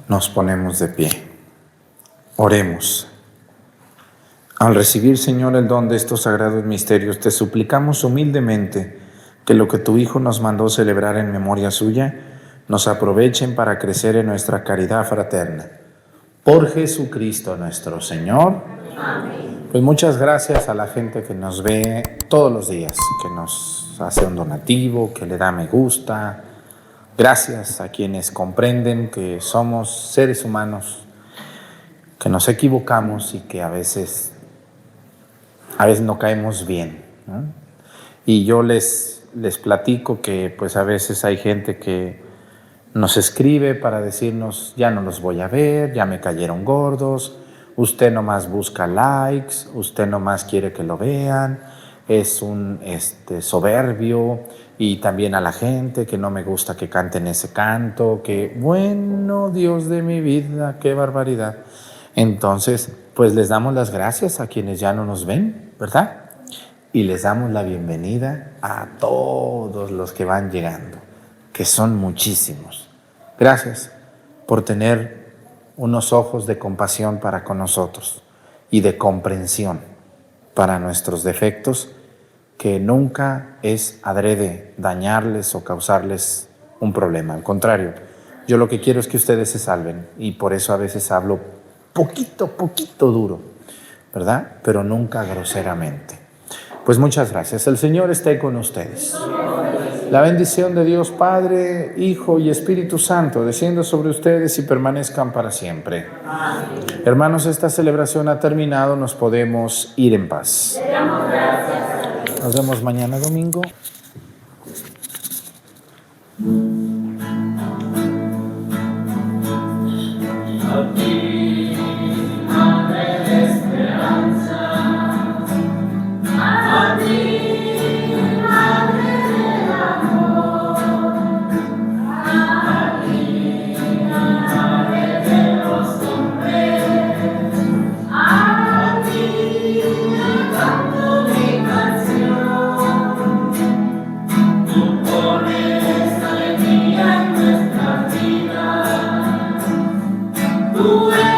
Speaker 1: Nos ponemos de pie. Oremos. Al recibir, Señor, el don de estos sagrados misterios, te suplicamos humildemente que lo que tu Hijo nos mandó celebrar en memoria suya, nos aprovechen para crecer en nuestra caridad fraterna. Por Jesucristo nuestro Señor. Amén. Pues muchas gracias a la gente que nos ve todos los días, que nos hace un donativo, que le da me gusta. Gracias a quienes comprenden que somos seres humanos, que nos equivocamos y que a veces no caemos bien, ¿no? Y yo les platico que pues a veces hay gente que nos escribe para decirnos: ya no los voy a ver, ya me cayeron gordos, usted nomás busca likes, usted nomás quiere que lo vean, es un soberbio. Y también a la gente que no me gusta que canten ese canto, que bueno, Dios de mi vida, qué barbaridad. Entonces, pues les damos las gracias a quienes ya no nos ven, ¿verdad? Y les damos la bienvenida a todos los que van llegando, que son muchísimos. Gracias por tener unos ojos de compasión para con nosotros y de comprensión para nuestros defectos, que nunca es adrede dañarles o causarles un problema. Al contrario, yo lo que quiero es que ustedes se salven, y por eso a veces hablo poquito duro, ¿verdad? Pero nunca groseramente. Pues muchas gracias. El Señor esté con ustedes. La bendición de Dios Padre, Hijo y Espíritu Santo descienda sobre ustedes y permanezcan para siempre. Amén. Hermanos, esta celebración ha terminado. Nos podemos ir en paz. Nos vemos mañana domingo.
Speaker 4: A ti, Madre de esperanza, a ti, Madre del amor, a ti, Madre de los hombres, a ti, canto mi canción. Tú pones alegría en nuestra vida. Tú eres